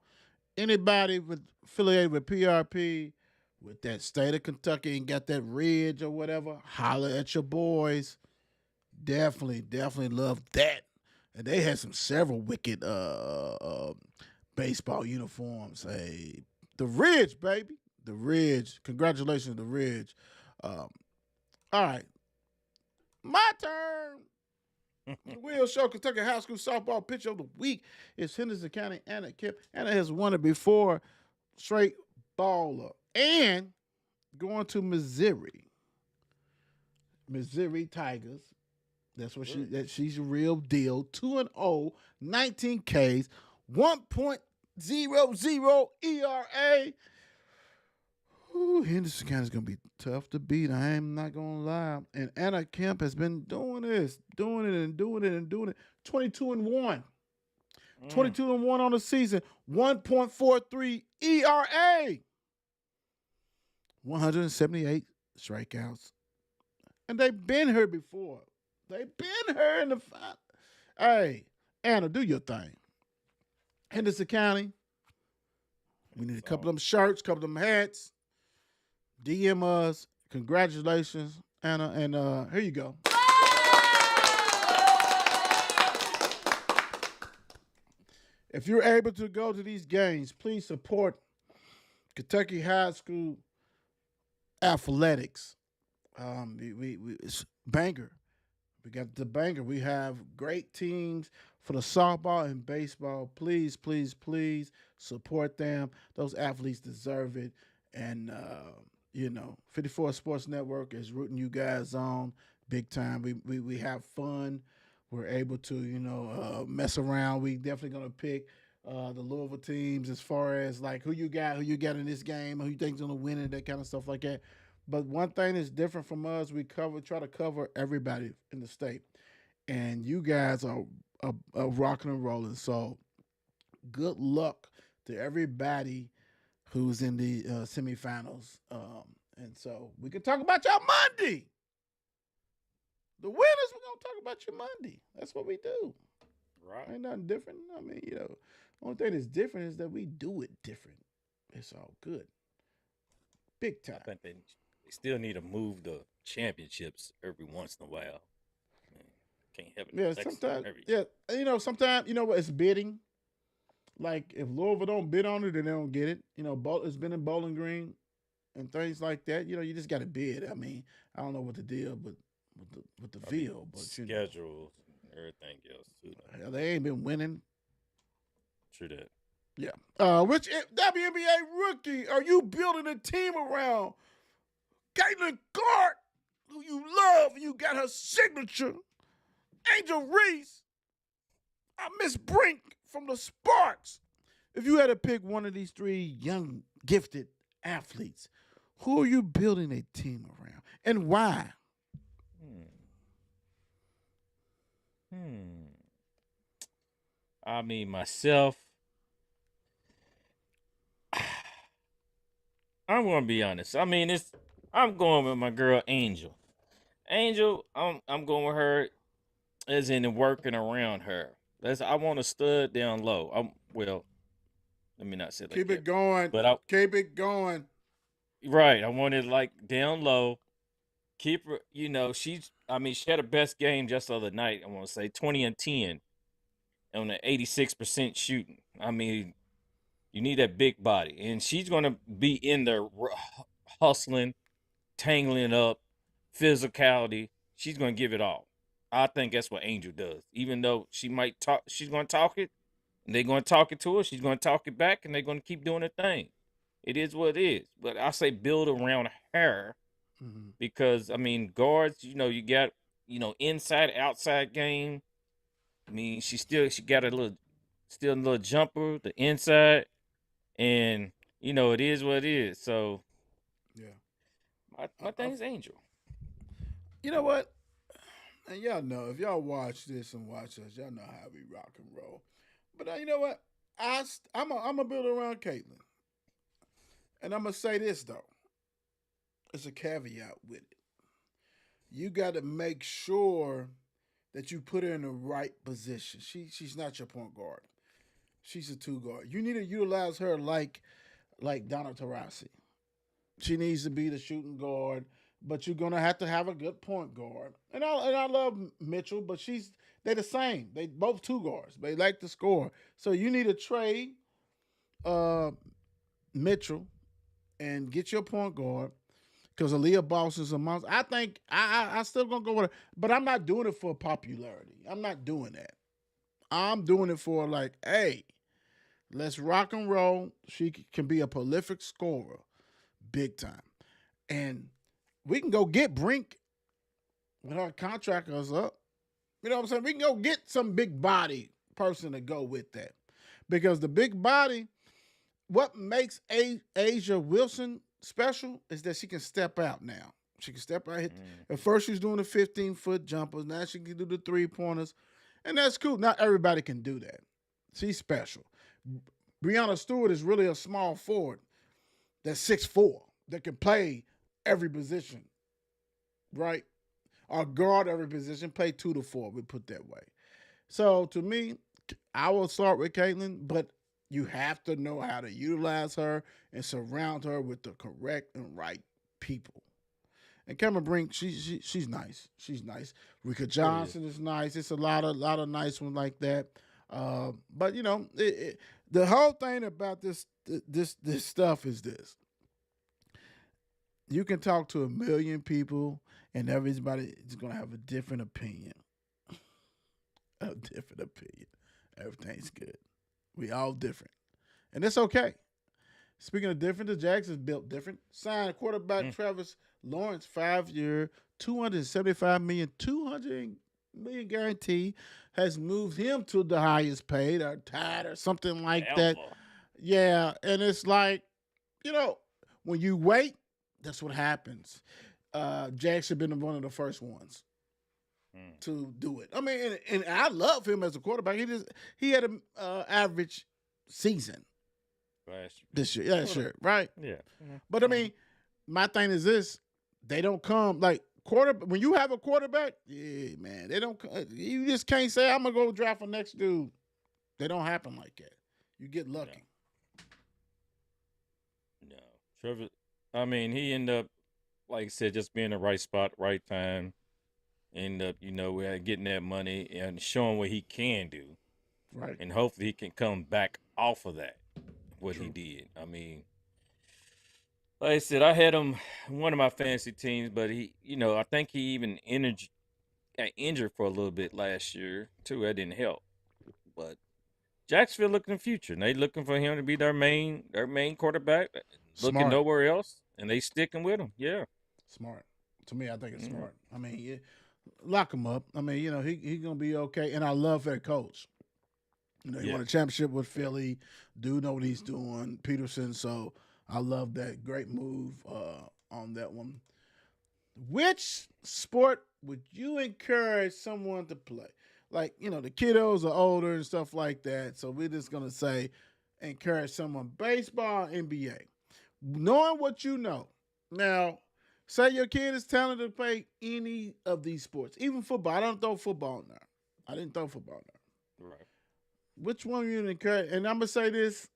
Anybody affiliated with PRP, with that state of Kentucky and got that ridge or whatever, holler at your boys. Definitely love that. And they had several wicked baseball uniforms. Hey, the Ridge, baby, the Ridge. Congratulations, the Ridge. All right, my turn. Will Show, Kentucky High School Softball Pitcher of the Week is Henderson County Anna Kemp. Anna has won it before, straight baller. And going to Missouri Tigers. That's what she's a real deal. 2-0, 19 Ks, 1.00 ERA. Ooh, Henderson County's going to be tough to beat. I am not going to lie. And Anna Kemp has been doing it. 22-1. 22-1 on the season. 1.43 ERA. 178 strikeouts. And they've been here before. They've been here in the final. Hey, Anna, do your thing. Henderson County. We need a couple of them shirts, a couple of them hats. DM us. Congratulations, Anna. And here you go. If you're able to go to these games, please support Kentucky High School athletics. It's banger. We got the banger. We have great teams for the softball and baseball. Please support them. Those athletes deserve it. And 54 Sports Network is rooting you guys on big time. We have fun. We're able to mess around. We definitely gonna pick the Louisville teams as far as like who you got in this game, who you think's gonna win it, that kind of stuff like that. But one thing that's different from us, we try to cover everybody in the state, and you guys are rocking and rolling. So good luck to everybody who's in the semifinals. And so we can talk about y'all Monday. The winners, we're gonna talk about you Monday. That's what we do. Right. Ain't nothing different. I mean, only thing that's different is that we do it different. It's all good. Big time. I think they still need to move the championships every once in a while. Can't have it. Yeah, sometimes. Yeah, sometimes what? It's bidding. Like if Louisville don't bid on it, then they don't get it. It's been in Bowling Green and things like that. You just got to bid. I mean, I don't know what the deal, but with the field, but schedules, everything else too. Hell, they ain't been winning. True that. Yeah. Which WNBA rookie are you building a team around? Caitlin Clark, who you love, you got her signature. Angel Reese. Miss Brink from the Sparks. If you had to pick one of these three young, gifted athletes, who are you building a team around, and why? I mean, myself, I'm gonna be honest. I mean, I'm going with my girl Angel. Angel, I'm going with her as in working around her. I want to stud down low. Let me not say that. Keep it going. But keep it going. Right. I want it like down low. Keep her, she had her best game just the other night. I want to say 20-10 on an 86% shooting. I mean, you need that big body. And she's going to be in there hustling, tangling up, physicality. She's going to give it all. I think that's what Angel does. Even though she might talk, she's going to talk it, and they're going to talk it to her. She's going to talk it back, and they're going to keep doing their thing. It is what it is. But I say build around her because, guards, you got, inside, outside game. I mean, she got a little jumper, the inside, and it is what it is. So Yeah. my thing's Angel. You know what? And y'all know, if y'all watch this and watch us, y'all know how we rock and roll. But you know what? I'm a build around Caitlyn. And I'm going to say this, though. It's a caveat with it. You got to make sure that you put her in the right position. She's not your point guard. She's a two guard. You need to utilize her like Donna Taurasi. She needs to be the shooting guard, but you're gonna have to have a good point guard. And I love Mitchell, but they're the same. They both two guards. They like to score. So you need to trade Mitchell and get your point guard because Aaliyah Boss is a monster. I think I still gonna go with her, but I'm not doing it for popularity. I'm not doing that. I'm doing it for like, hey, let's rock and roll. She can be a prolific scorer, big time, and we can go get Brink when our contract goes up. You know what I'm saying? We can go get some big body person to go with that, because the big body, what makes Asia Wilson special is that she can step out now. She can step out. At first, she was doing the 15-foot jumpers. Now she can do the 3-pointers. And that's cool. Not everybody can do that. She's special. Breanna Stewart is really a small forward that's 6'4", that can play every position, right? Or guard every position, play 2 to 4, we put that way. So to me, I will start with Caitlyn, but you have to know how to utilize her and surround her with the correct and right people. And Cameron Brink, she's nice. She's nice. Rika Johnson is nice. It's a lot of nice ones like that. But the whole thing about this stuff is this: you can talk to 1 million people, and everybody is gonna have a different opinion. A different opinion. Everything's good. We all different, and it's okay. Speaking of different, the Jags is built different. Signed quarterback Travis Lawrence, 5-year, $275 million, $200 million guarantee, has moved him to the highest paid or tied or something like that. Yeah, and it's like, when you wait, that's what happens. Jags should have been one of the first ones to do it. I mean, and I love him as a quarterback. He had an average season this year. Yeah, sure, right? Yeah. But I mean, my thing is this: they don't come like when you have a quarterback. Yeah, man, they don't. You just can't say I'm gonna go draft a next dude. They don't happen like that. You get lucky. No, Trevor. I mean, he ended up, like I said, just being in the right spot, right time. End up, getting that money and showing what he can do. Right. And hopefully he can come back off of that, what he did. I mean, like I said, I had him in one of my fantasy teams, but he, I think he even got injured for a little bit last year, too. That didn't help. But Jacksonville looking the future, and they looking for him to be their main quarterback, looking nowhere else, and they sticking with him. Yeah. Smart. To me, I think it's smart. I mean, lock him up. I mean, he's going to be okay. And I love that coach. He won a championship with Philly. Dude know what he's doing. Peterson. So I love that. Great move on that one. Which sport would you encourage someone to play? Like, the kiddos are older and stuff like that. So we're just going to say encourage someone. Baseball, NBA. Knowing what you know. Now, say your kid is talented to play any of these sports, even football. I don't throw football now. I didn't throw football now. Right. Which one you encourage? And I'm going to say this.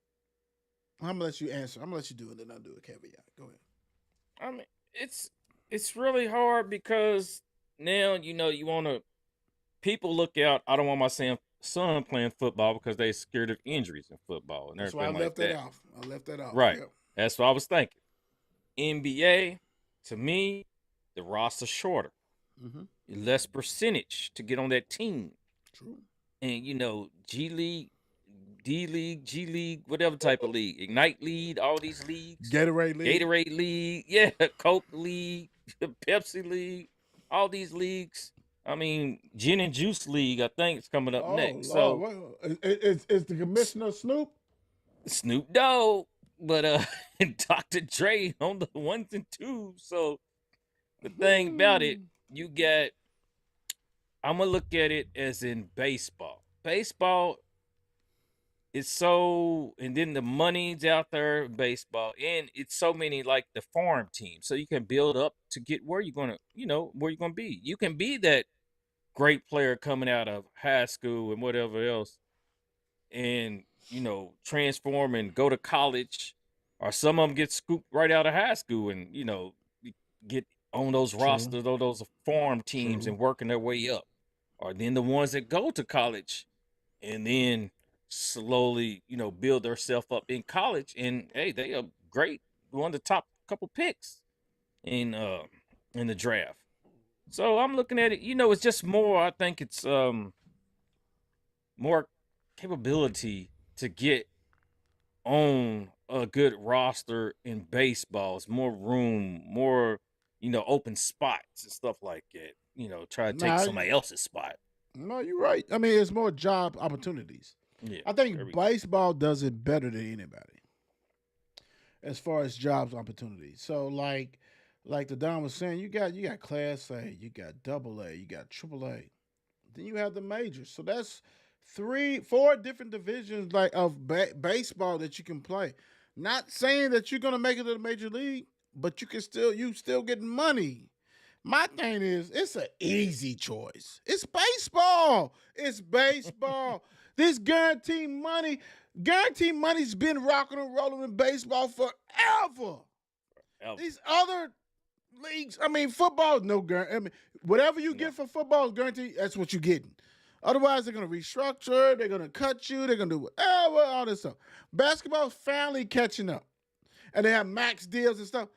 I'm going to let you answer. I'm going to let you do it, and then I'll do a caveat. Go ahead. I mean, it's really hard because now, you want to, people look out, I don't want my son playing football because they're scared of injuries in football. And that's why I left that off. I left that off. Right. Yeah. That's what I was thinking. NBA, to me, the roster's shorter. Less percentage to get on that team. True. And, G League, D League, G League, whatever type of league. Ignite League, all these leagues. Gatorade League. Yeah, Coke League, Pepsi League, all these leagues. I mean, Gin and Juice League, I think, is coming up Oh next. Lord, So is the commissioner Snoop? Snoop Dogg, but Dr. Dre on the ones and twos. So the thing about it, you got. I'm gonna look at it as in baseball. Baseball is so, and then the money's out there in baseball, and it's so many like the farm teams, so you can build up to get where you're gonna, where you're gonna be. You can be that great player coming out of high school and whatever else, and transform and go to college, or some of them get scooped right out of high school and get on those True, rosters or those farm teams true. and working their way up, or then the ones that go to college and then slowly build themselves up in college, and hey, they are great, one of the top couple picks in the draft. So I'm looking at it, it's just more, I think it's more capability to get on a good roster in baseball. It's more room, more, open spots and stuff like that. Try to take Nah, somebody else's spot. no, you're right. I mean, it's more job opportunities. Yeah, I there think we go. baseball does it better than anybody as far as jobs opportunities. So like the Don was saying, you got Class A, you got Double A, you got Triple A, then you have the majors. So that's 4 different divisions like of baseball that you can play. Not saying that you're gonna make it to the major league, but you still get money. My thing is, it's an easy choice. It's baseball. It's baseball. This guaranteed money's been rocking and rolling in baseball forever. Elf. These other leagues, I mean, football, no guarantee. I mean, whatever you No. get for football is guaranteed. That's what you're getting. Otherwise, they're gonna restructure. They're gonna cut you. They're gonna do whatever, all this stuff. Basketball's finally catching up, and they have max deals and stuff.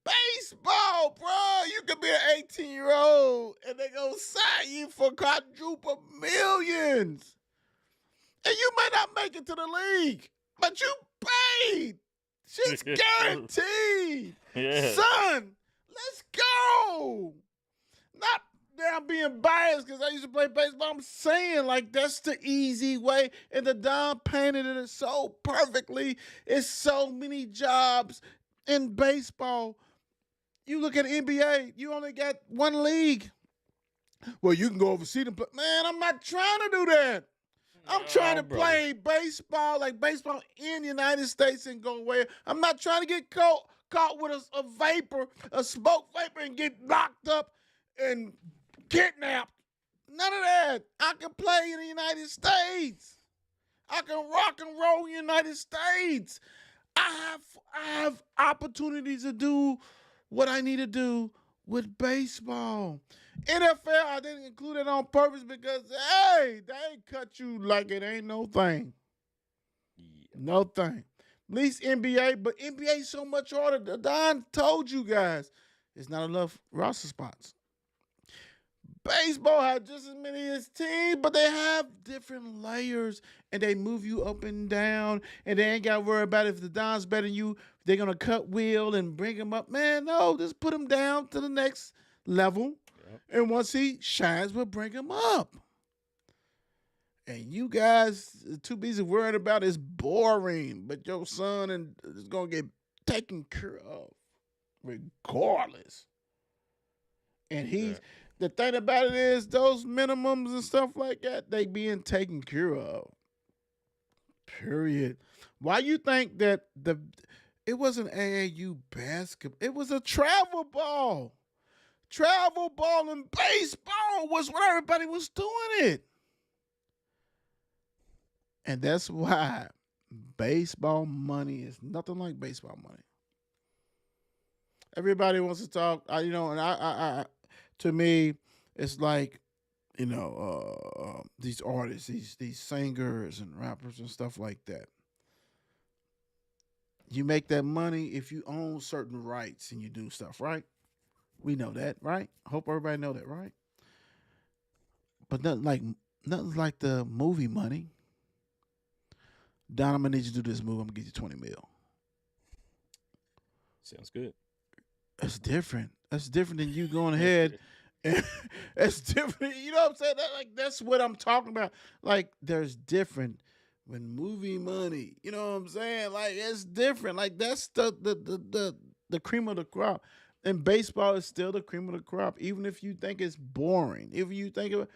Baseball, bro, you could be an 18-year-old and they gonna sign you for quadruple millions. And you may not make it to the league, but you paid. Shit's guaranteed. Yeah. Son, let's go. Not that I'm being biased because I used to play baseball. I'm saying like that's the easy way. And the Don painted it so perfectly. It's so many jobs in baseball. You look at NBA, you only got one league. Well, you can go overseas and play. Man, I'm not trying to do that. I'm trying to brother. play baseball, like baseball in the United States and go away. I'm not trying to get caught with a vapor, a smoke vapor, and get locked up and kidnapped. None of that. I can play in the United States. I can rock and roll in the United States. I have opportunities to do what I need to do with baseball. NFL, I didn't include it on purpose because, hey, they cut you like it ain't no thing. Yeah. No thing. At least NBA, but NBA so much harder. Don told you guys, it's not enough roster spots. Baseball has just as many as teams, but they have different layers and they move you up and down, and they ain't got to worry about if the Don's better than you, they're going to cut Will and bring him up. Man, no, just put him down to the next level. Yep. And once he shines, we'll bring him up. And you guys too busy worrying about it's boring, but your son is going to get taken care of regardless. And the thing about it is those minimums and stuff like that, they being taken care of. Period. Why you think that it wasn't AAU basketball? It was a travel ball. Travel ball and baseball was what everybody was doing it. And that's why baseball money is nothing like baseball money. Everybody wants to talk, and I to me, it's like, these artists, these singers and rappers and stuff like that. You make that money if you own certain rights and you do stuff, right? We know that, right? Hope everybody know that, right? But nothing like the movie money. Don, I'm gonna need you to do this movie. I'm gonna get you 20 mil. Sounds good. That's different. That's different than you going ahead It's different. You know what I'm saying? That's what I'm talking about. Like, there's different when movie money. You know what I'm saying? Like, it's different. Like, that's the cream of the crop. And baseball is still the cream of the crop, even if you think it's boring. If you think of it,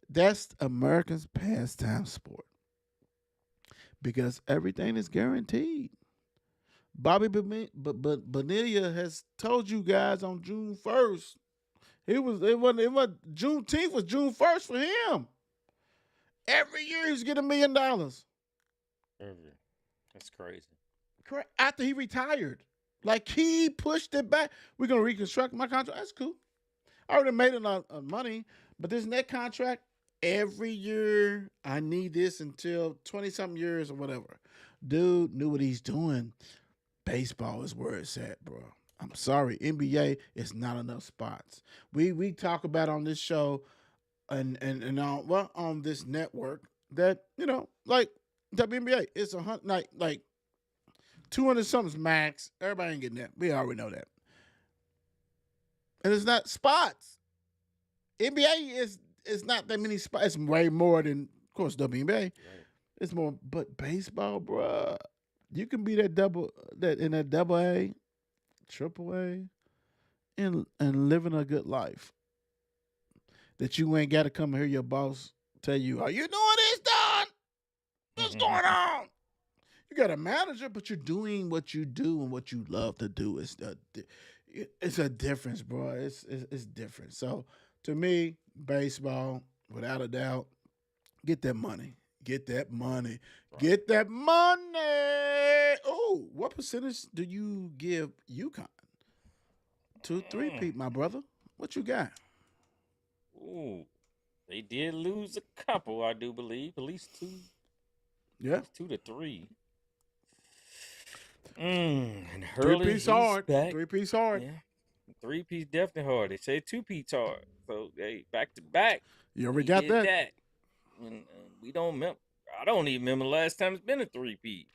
that's America's pastime sport because everything is guaranteed. Bonilla has told you guys on June 1st. It wasn't Juneteenth was June 1st for him. Every year he's getting $1 million. That's crazy. Correct. After he retired. Like he pushed it back. We're gonna reconstruct my contract. That's cool. I already made enough money, but this net contract, every year I need this until 20-something years or whatever. Dude knew what he's doing. Baseball is where it's at, bro. I'm sorry, NBA is not enough spots. We talk about on this show and on this network that like WNBA it's 100 like 200 something's max. Everybody ain't getting that. We already know that, and it's not spots. NBA is not that many spots. It's way more than, of course, WNBA. Right. It's more, but baseball, bro, you can be that in that double A, triple A, and living a good life. That you ain't got to come and hear your boss tell you, "Are you doing this, Don? What's going on?" You got a manager, but you're doing what you do and what you love to do. It's a difference, bro. It's different. So to me, baseball, without a doubt, get that money. Get that money. Right. Get that money. Oh, what percentage do you give UConn? 2-3-peat, my brother. What you got? Ooh, they did lose a couple, I do believe. At least two. Yeah. At least 2 to 3. And Hurley, 3-piece hard. Back. 3-piece hard. Yeah. 3-piece definitely hard. They say 2-piece hard. So, hey, back to back. You already got that. And we don't remember. I don't even remember the last time it's been a 3-piece.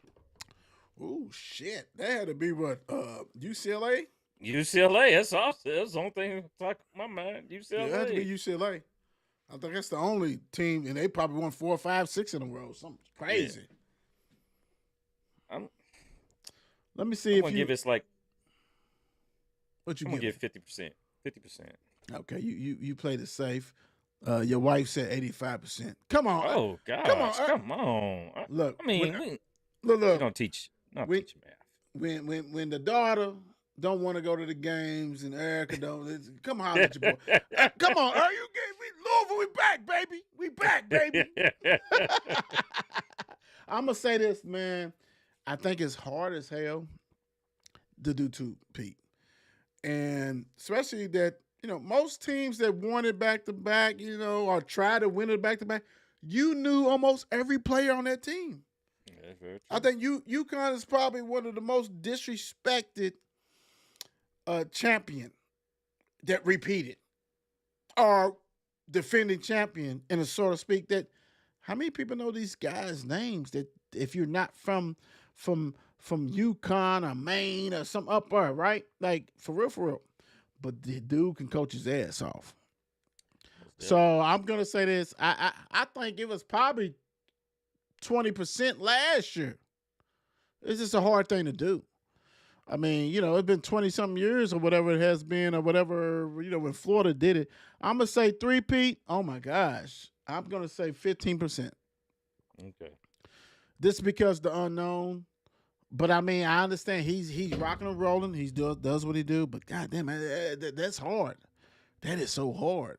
Oh, shit. That had to be what? UCLA? UCLA. That's awesome. That's the only thing that's my mind. UCLA. Yeah, it had to be UCLA. I think that's the only team, and they probably won 4, 5, 6 in a row. Something crazy. Yeah. Let me see if you give us like. What you I'm gonna give 50%. 50%. Okay, you played it safe. Your wife said 85%. Come on. Oh God. Come on. Look. I mean, look. We don't teach. Not teach math. When the daughter don't want to go to the games and Erica don't, come on at your boy. Come on, are you Louisville? We back, baby. We back, baby. I'm gonna say this, man. I think it's hard as hell to do 2-peat. And especially that, most teams that won it back-to-back, or try to win it back-to-back, you knew almost every player on that team. Yeah, very true. I think UConn is probably one of the most disrespected champion that repeated or defending champion, in a sort of speak, that how many people know these guys' names that if you're not from UConn or Maine or some upper, right? Like, for real. But the dude can coach his ass off. So I'm going to say this. I think it was probably 20% last year. It's just a hard thing to do. I mean, it's been 20-something years or whatever it has been or whatever, when Florida did it. I'm going to say 3-peat. Oh, my gosh. I'm going to say 15%. Okay. This because the unknown. But, I mean, I understand he's rocking and rolling. He does what he do. But, goddamn, that's hard. That is so hard.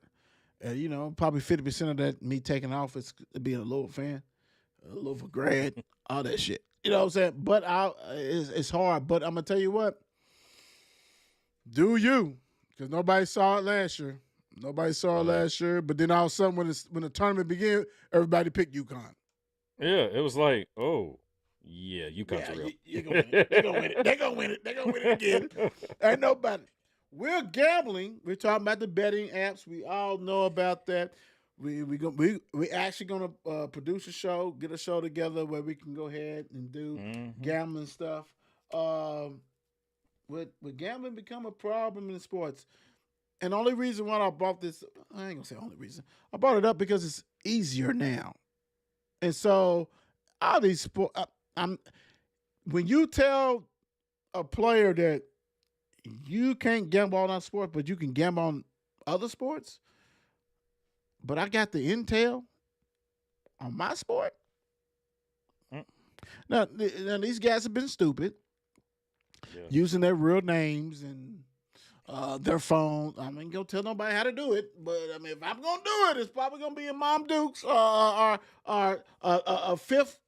Probably 50% of that, me taking off, is being a Louisville fan, a Louisville grad, all that shit. You know what I'm saying? But it's hard. But I'm going to tell you what. Do you. Because nobody saw it last year. But then all of a sudden, when the tournament began, everybody picked UConn. Yeah, it was like, oh, yeah, UConn's real. You're going to win it. They're going to win it. They're going to win it again. Ain't nobody. We're gambling. We're talking about the betting apps. We all know about that. We actually gonna produce a show, get a show together where we can go ahead and do gambling stuff. Would gambling become a problem in sports? And the only reason why I brought this, I ain't gonna say only reason. I brought it up because it's easier now. And so all these sports, I'm when you tell a player that you can't gamble on that sport, but you can gamble on other sports, but I got the intel on my sport. Mm. Now these guys have been stupid Yeah. using their real names and their phone. I mean, go tell nobody how to do it, but I mean, if I'm gonna do it, it's probably gonna be a Mom Dukes or a fifth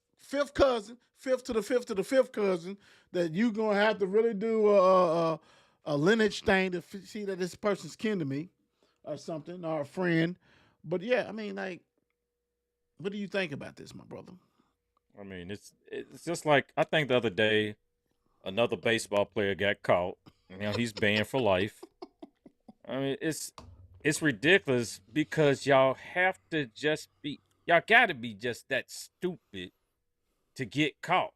cousin, fifth to the fifth to the fifth cousin that you gonna have to really do a lineage thing to see that this person's kin to me or something or a friend. But yeah, I mean, like, what do you think about this, my brother? I mean, it's just like I think the other day, another baseball player got caught. You know, he's banned for life. I mean, it's ridiculous because y'all have to just be y'all got to be just that stupid to get caught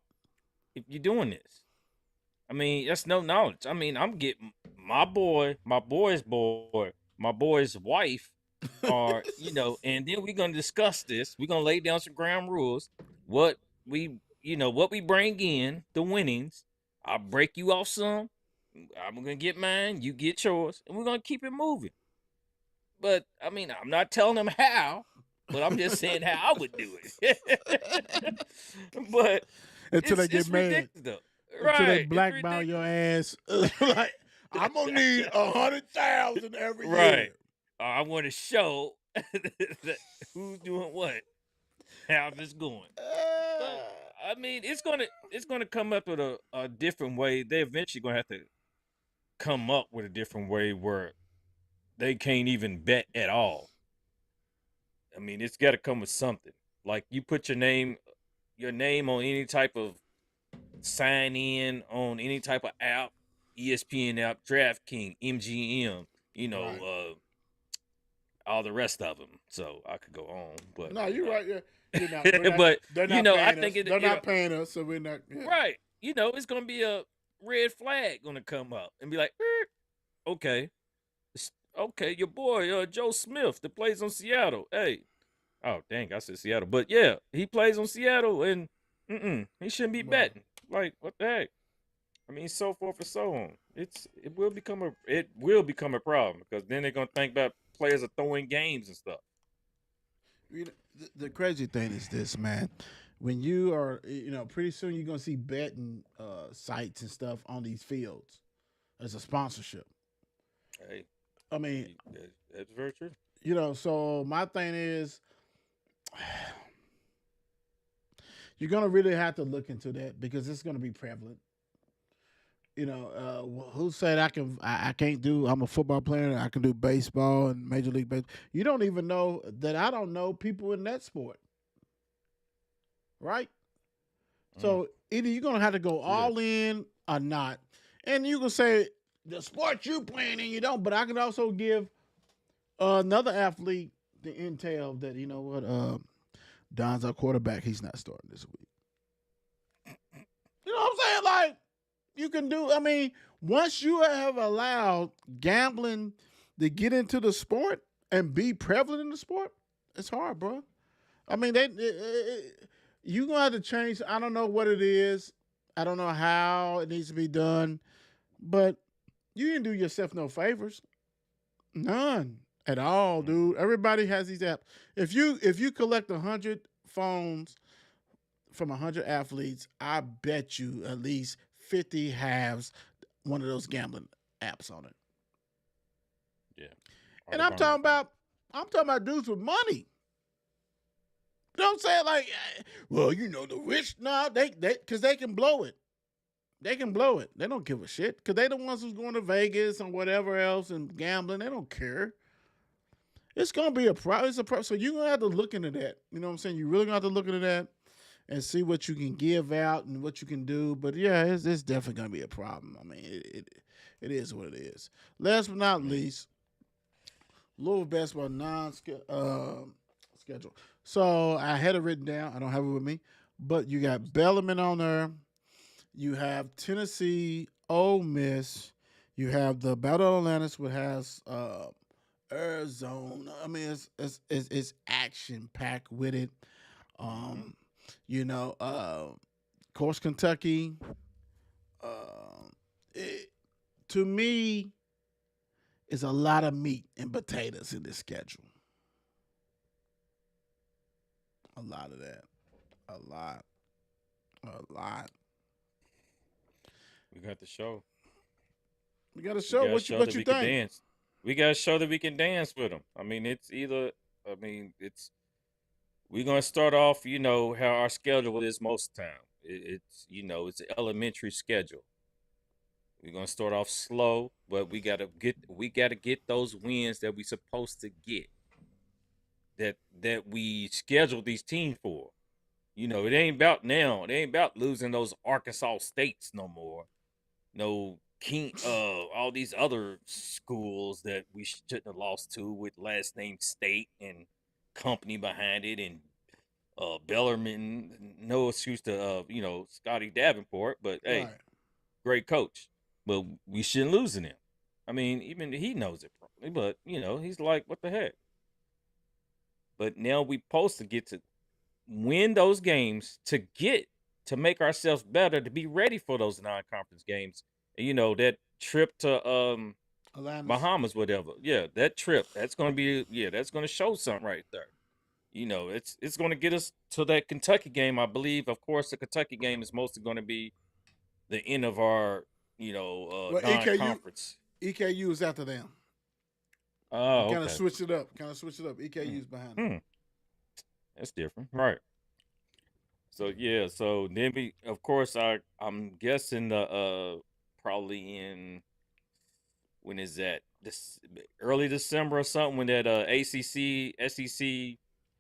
if you're doing this. I mean, that's no knowledge. I mean, I'm getting my boy, my boy's boy, my boy's wife, or and then we're gonna discuss this. We're gonna lay down some ground rules. What what we bring in, the winnings. I'll break you off some. I'm gonna get mine, you get yours, and we're gonna keep it moving. But I mean, I'm not telling them how, but I'm just saying how I would do it. But Until they it's get mad, ridiculous. until they Right. It's blackball your ridiculous. ass. Like, I'm gonna need 100,000 every Right. year. I want to show that who's doing what, how it's going. But I mean, it's gonna come up with a different way. They eventually gonna have to come up with a different way where they can't even bet at all. I mean, it's got to come with something. Like you put your name on any type of sign in on any type of app, ESPN app, DraftKings, MGM, Right. all the rest of them. So I could go on, but No, you're right. Yeah. You're not. We're not. but They're not I paying us. think They're not paying us, so we're not. Yeah. right. It's gonna be a red flag gonna come up and be like, okay, okay, your boy Joe Smith that plays on Seattle. Hey, oh dang, I said Seattle, but yeah, he plays on Seattle, and he shouldn't be Right. betting. Like what the heck? I mean, so forth and so on. It will become a problem because then they're gonna think about players are throwing games and stuff. You know, the crazy thing is this, man. When you are, pretty soon you're gonna see betting sites and stuff on these fields as a sponsorship. Hey, I mean, that's very true. So my thing is, you're gonna really have to look into that because it's gonna be prevalent. Who said I can't do? I'm a football player. I can do baseball and Major League Baseball. You don't even know that I don't know people in that sport, right? So either you're gonna have to go all in or not, and you can say the sport you playing in you don't. But I can also give another athlete the intel that Don's our quarterback. He's not starting this week. You know what I'm saying? Like you can do. I mean, once you have allowed gambling to get into the sport and be prevalent in the sport, it's hard, bro. I mean, you gonna have to change. I don't know what it is. I don't know how it needs to be done, but you didn't do yourself no favors, none at all, dude. Everybody has these apps. If you collect 100 phones from 100 athletes, I bet you at least 50 has one of those gambling apps on it. Yeah, and I'm talking about dudes with money. You know what I'm saying? Like, well, the rich, no, they because they can blow it. They can blow it. They don't give a shit because they the ones who's going to Vegas and whatever else and gambling. They don't care. It's gonna be a problem. It's a problem. So you're gonna have to look into that. You know what I'm saying? You really gonna have to look into that and see what you can give out and what you can do. But yeah, it's definitely gonna be a problem. I mean, it is what it is. Last but not least, Louisville basketball schedule. So I had it written down. I don't have it with me, but you got Bellarmine on there. You have Tennessee, Ole Miss. You have the Battle of Atlantis, which has Arizona. I mean, it's action packed with it. Mm-hmm. Um, you know, of course, Kentucky. Uh, it, to me, is a lot of meat and potatoes in this schedule. A lot of that. A lot. A lot. We got the show. We got to We show gotta what you show what that you we can think. dance. We gotta show that we can dance with them. I mean, it's either. I mean, it's we're gonna start off. You know how our schedule is most of the time. It's it's an elementary schedule. We're gonna start off slow, but we gotta get those wins that we supposed to get. That we scheduled these teams for. It ain't about now. It ain't about losing those Arkansas states no more. No King all these other schools that we shouldn't have lost to with last name state and company behind it and Bellarmine. No excuse to Scotty Davenport, but hey, Right. great coach. But we shouldn't lose in him. I mean, even he knows it probably, but he's like, what the heck? But now we supposed to get to win those games to make ourselves better to be ready for those non-conference games. That trip to Atlantis. Bahamas, whatever. Yeah, that trip. That's gonna show something right there. It's gonna get us to that Kentucky game. I believe, of course, the Kentucky game is mostly gonna be the end of our Well, non-conference. EKU is after them. You Oh, kind of okay. switch it up. Kind of switch it up. Hmm. EKU's behind them. Hmm. That's different, right? So yeah, so then of course, I'm guessing the probably in when is that this early December or something when that ACC SEC Yeah, like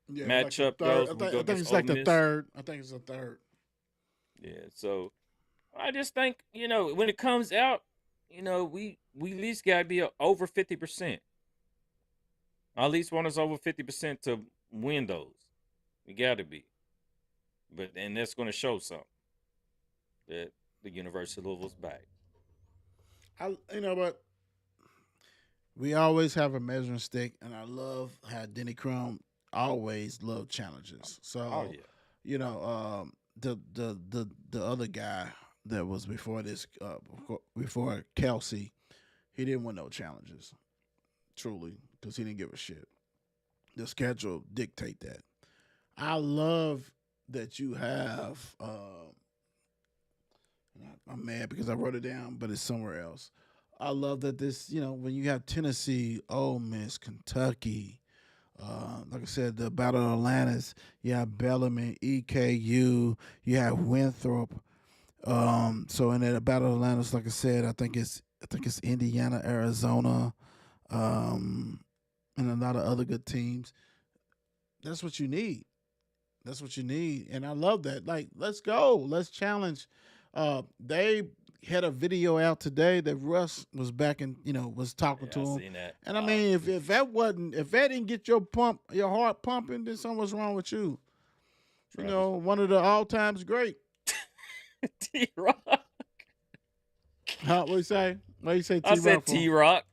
the matchup third. goes when we go I think against it's Ole like the Miss. third. I think it's the third. Yeah, so I just think when it comes out, we at least gotta be over 50%. I at least want us over 50% to win those. We gotta be, and that's gonna show something that the University of Louisville's back. But we always have a measuring stick, and I love how Denny Crum always loved challenges. Oh So, yeah. the other guy that was before this, before Kelsey, he didn't win no challenges, truly, because he didn't give a shit. The schedule dictate that. I love that you have. I'm mad because I wrote it down, but it's somewhere else. I love that this, when you have Tennessee, Ole Miss, Kentucky, like I said, the Battle of Atlantis, you have Bellarmine, EKU, you have Winthrop. So in that Battle of Atlantis, like I said, I think it's Indiana, Arizona, um, and a lot of other good teams. That's what you need. That's what you need. And I love that. Like, let's go. Let's challenge. They had a video out today that Russ was back and, was talking Yeah, to I him. seen that. And I mean, if that didn't get your heart pumping, then something's wrong with you. Travis. One of the all times great. T Rock. Huh? What you say? What you say I T Rock said for? T Rock.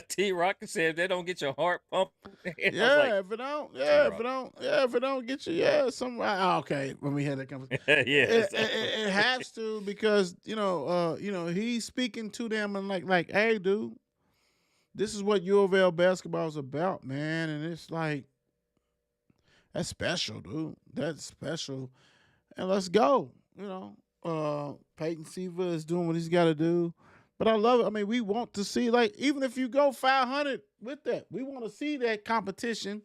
T Rock said if they don't get your heart pumping. I was like, Yeah, if it don't, T yeah, Rock. if it don't get you, yeah, okay. When we had that conversation, Yeah. it has to because he's speaking to them and like, hey, dude, this is what U of L basketball is about, man, and it's like that's special, dude. That's special, and let's go. Peyton Siva is doing what he's got to do. But I love it. I mean, we want to see, like, even if you go 500 with that, we want to see that competition.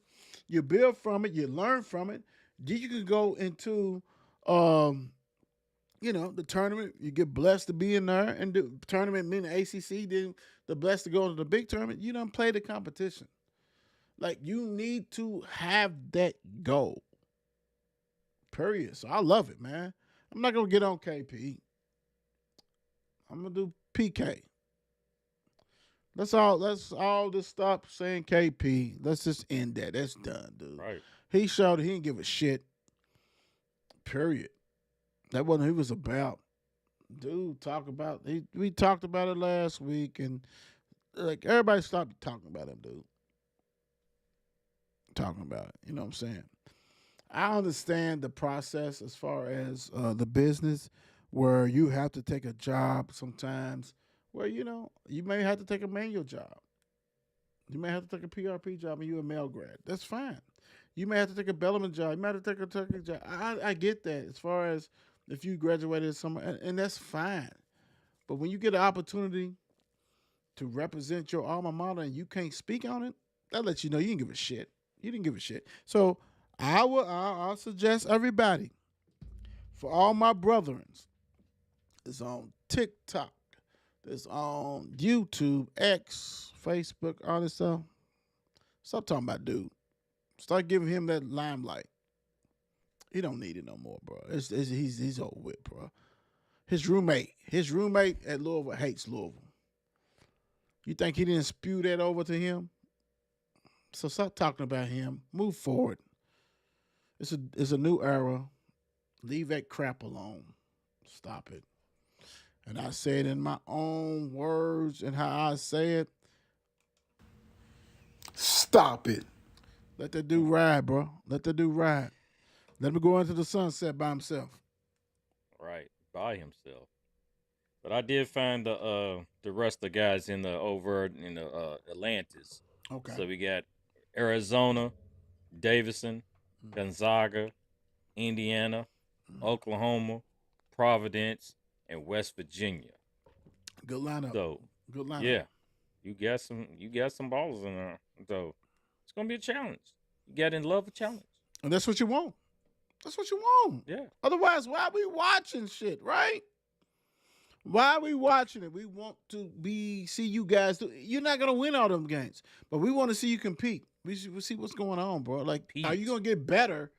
You build from it, you learn from it. Then you can go into, the tournament. You get blessed to be in there, and the tournament, meaning ACC, then the blessed to go to the big tournament. You don't play the competition. Like, you need to have that goal. Period. So I love it, man. I'm not gonna get on KP. I'm gonna do PK. Let's all just stop saying KP. Let's just end that. That's done, dude. Right. He showed he didn't give a shit. Period. That wasn't who he was about. Dude, we talked about it last week, and like everybody stopped talking about him, dude. Talking about it, you know what I'm saying? I understand the process as far as the business, where you have to take a job sometimes, where you may have to take a manual job. You may have to take a PRP job, and you're a male grad. That's fine. You may have to take a Bellman job. You might have to take a trucking job. I get that as far as if you graduated somewhere, and that's fine. But when you get an opportunity to represent your alma mater and you can't speak on it, that lets you know you didn't give a shit. You didn't give a shit. So I'll suggest everybody, for all my brethrens, is on TikTok, it's on YouTube, X, Facebook, all this stuff. Stop talking about dude. Start giving him that limelight. He don't need it no more, bro. He's over with, bro. His roommate at Louisville hates Louisville. You think he didn't spew that over to him? So stop talking about him. Move forward. It's a new era. Leave that crap alone. Stop it. And I say it in my own words and how I say it. Stop it. Let that dude ride, bro. Let that dude ride. Let him go into the sunset by himself. Right, by himself. But I did find the rest of the guys in the over in the Atlantis. Okay. So we got Arizona, Davidson, Gonzaga, Indiana, Oklahoma, Providence, and West Virginia. Good lineup. So good lineup. Yeah, you got some balls in there. So it's gonna be a challenge. You got in love with challenge. And that's what you want. That's what you want. Yeah. Otherwise, why are we watching shit, right? Why are we watching it? We want to see you guys. You're not gonna win all them games, but we want to see you compete. We see what's going on, bro. Like, are you gonna get better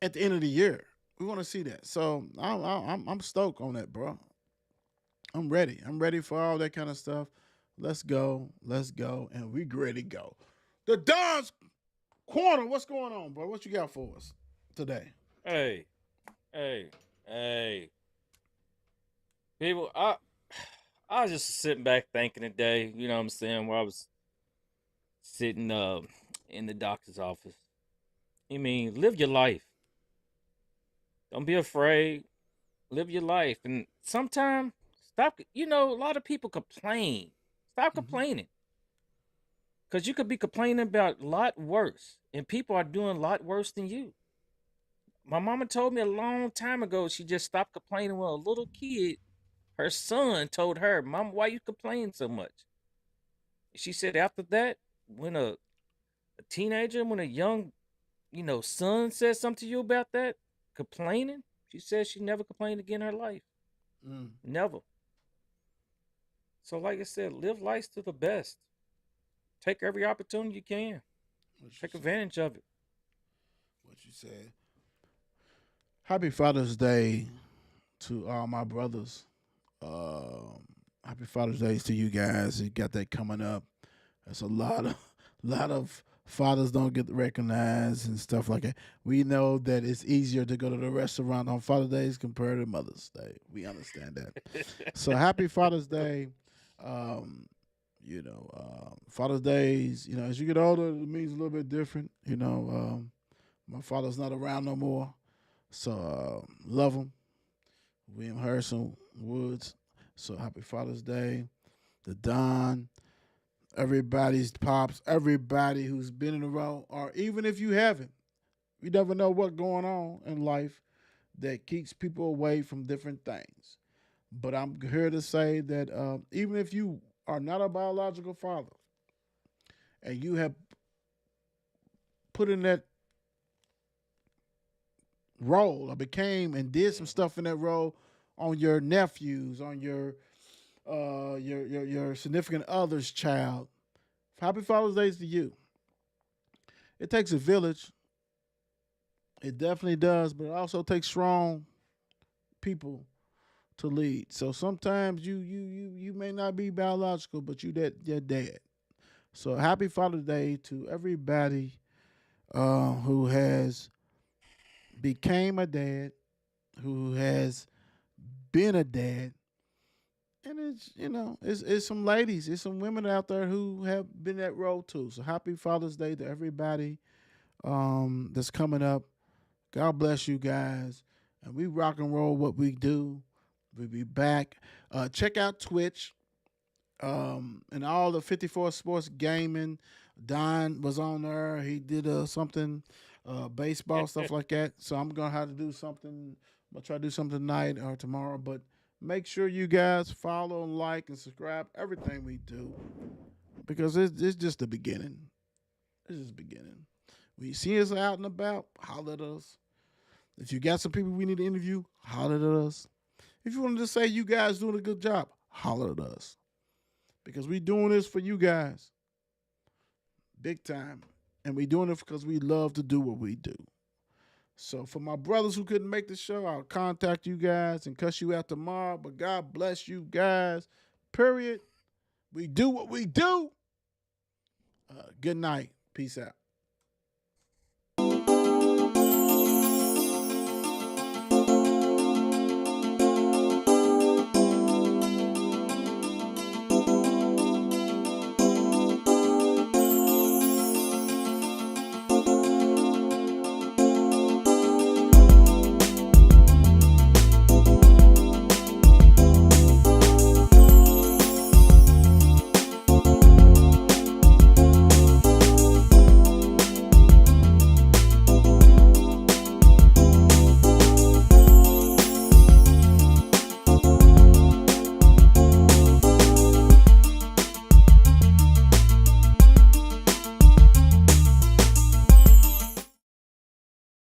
at the end of the year? We want to see that. So I'm stoked on that, bro. I'm ready. I'm ready for all that kind of stuff. Let's go, and we ready to go. The Don's Corner. What's going on, bro? What you got for us today? Hey. People, I was just sitting back thinking today, you know what I'm saying, while I was sitting in the doctor's office. I mean, live your life. Don't be afraid. Live your life. And sometimes, a lot of people complain. Stop complaining. Because you could be complaining about a lot worse. And people are doing a lot worse than you. My mama told me a long time ago she just stopped complaining when a little kid, her son, told her, "Mom, why you complain so much?" She said after that, when a teenager, when a young, son says something to you about that, complaining, she said she never complained again in her life. Never. So like I said, live life to the best. Take every opportunity you can. Take advantage of it. What you said. Happy Father's Day to all my brothers. Happy Father's Day to you guys. You got that coming up. There's a lot of fathers don't get recognized and stuff like that. We know that it's easier to go to the restaurant on Father's Day compared to Mother's Day. We understand that. So happy Father's Day. Father's Days, as you get older, it means a little bit different. My father's not around no more. So love him. William Harrison Woods. So happy Father's Day. The Don. Everybody's pops. Everybody who's been in the row. Or even if you haven't. You never know what's going on in life that keeps people away from different things. But I'm here to say that even if you are not a biological father and you have put in that role or became and did some stuff in that role on your nephews, on your significant other's child, happy Father's Day to you. It takes a village. It definitely does, but it also takes strong people to lead. So sometimes you may not be biological, but you that dad. So happy Father's Day to everybody who has became a dad, who has being a dad. And it's some ladies, it's some women out there who have been that role too. So happy Father's Day to everybody that's coming up. God bless you guys. And we rock and roll what we do. We'll be back. Check out Twitch and all the 54 Sports Gaming. Don was on there. He did something, baseball, stuff like that. So I'm going to have to do something. I'm going to try to do something tonight or tomorrow. But make sure you guys follow and like and subscribe everything we do because it's just the beginning. It's just the beginning. When you see us out and about, holler at us. If you got some people we need to interview, holler at us. If you want to just say you guys doing a good job, holler at us. Because we doing this for you guys. Big time. And we doing it because we love to do what we do. So for my brothers who couldn't make the show, I'll contact you guys and cuss you out tomorrow. But God bless you guys. Period. We do what we do. Good night. Peace out.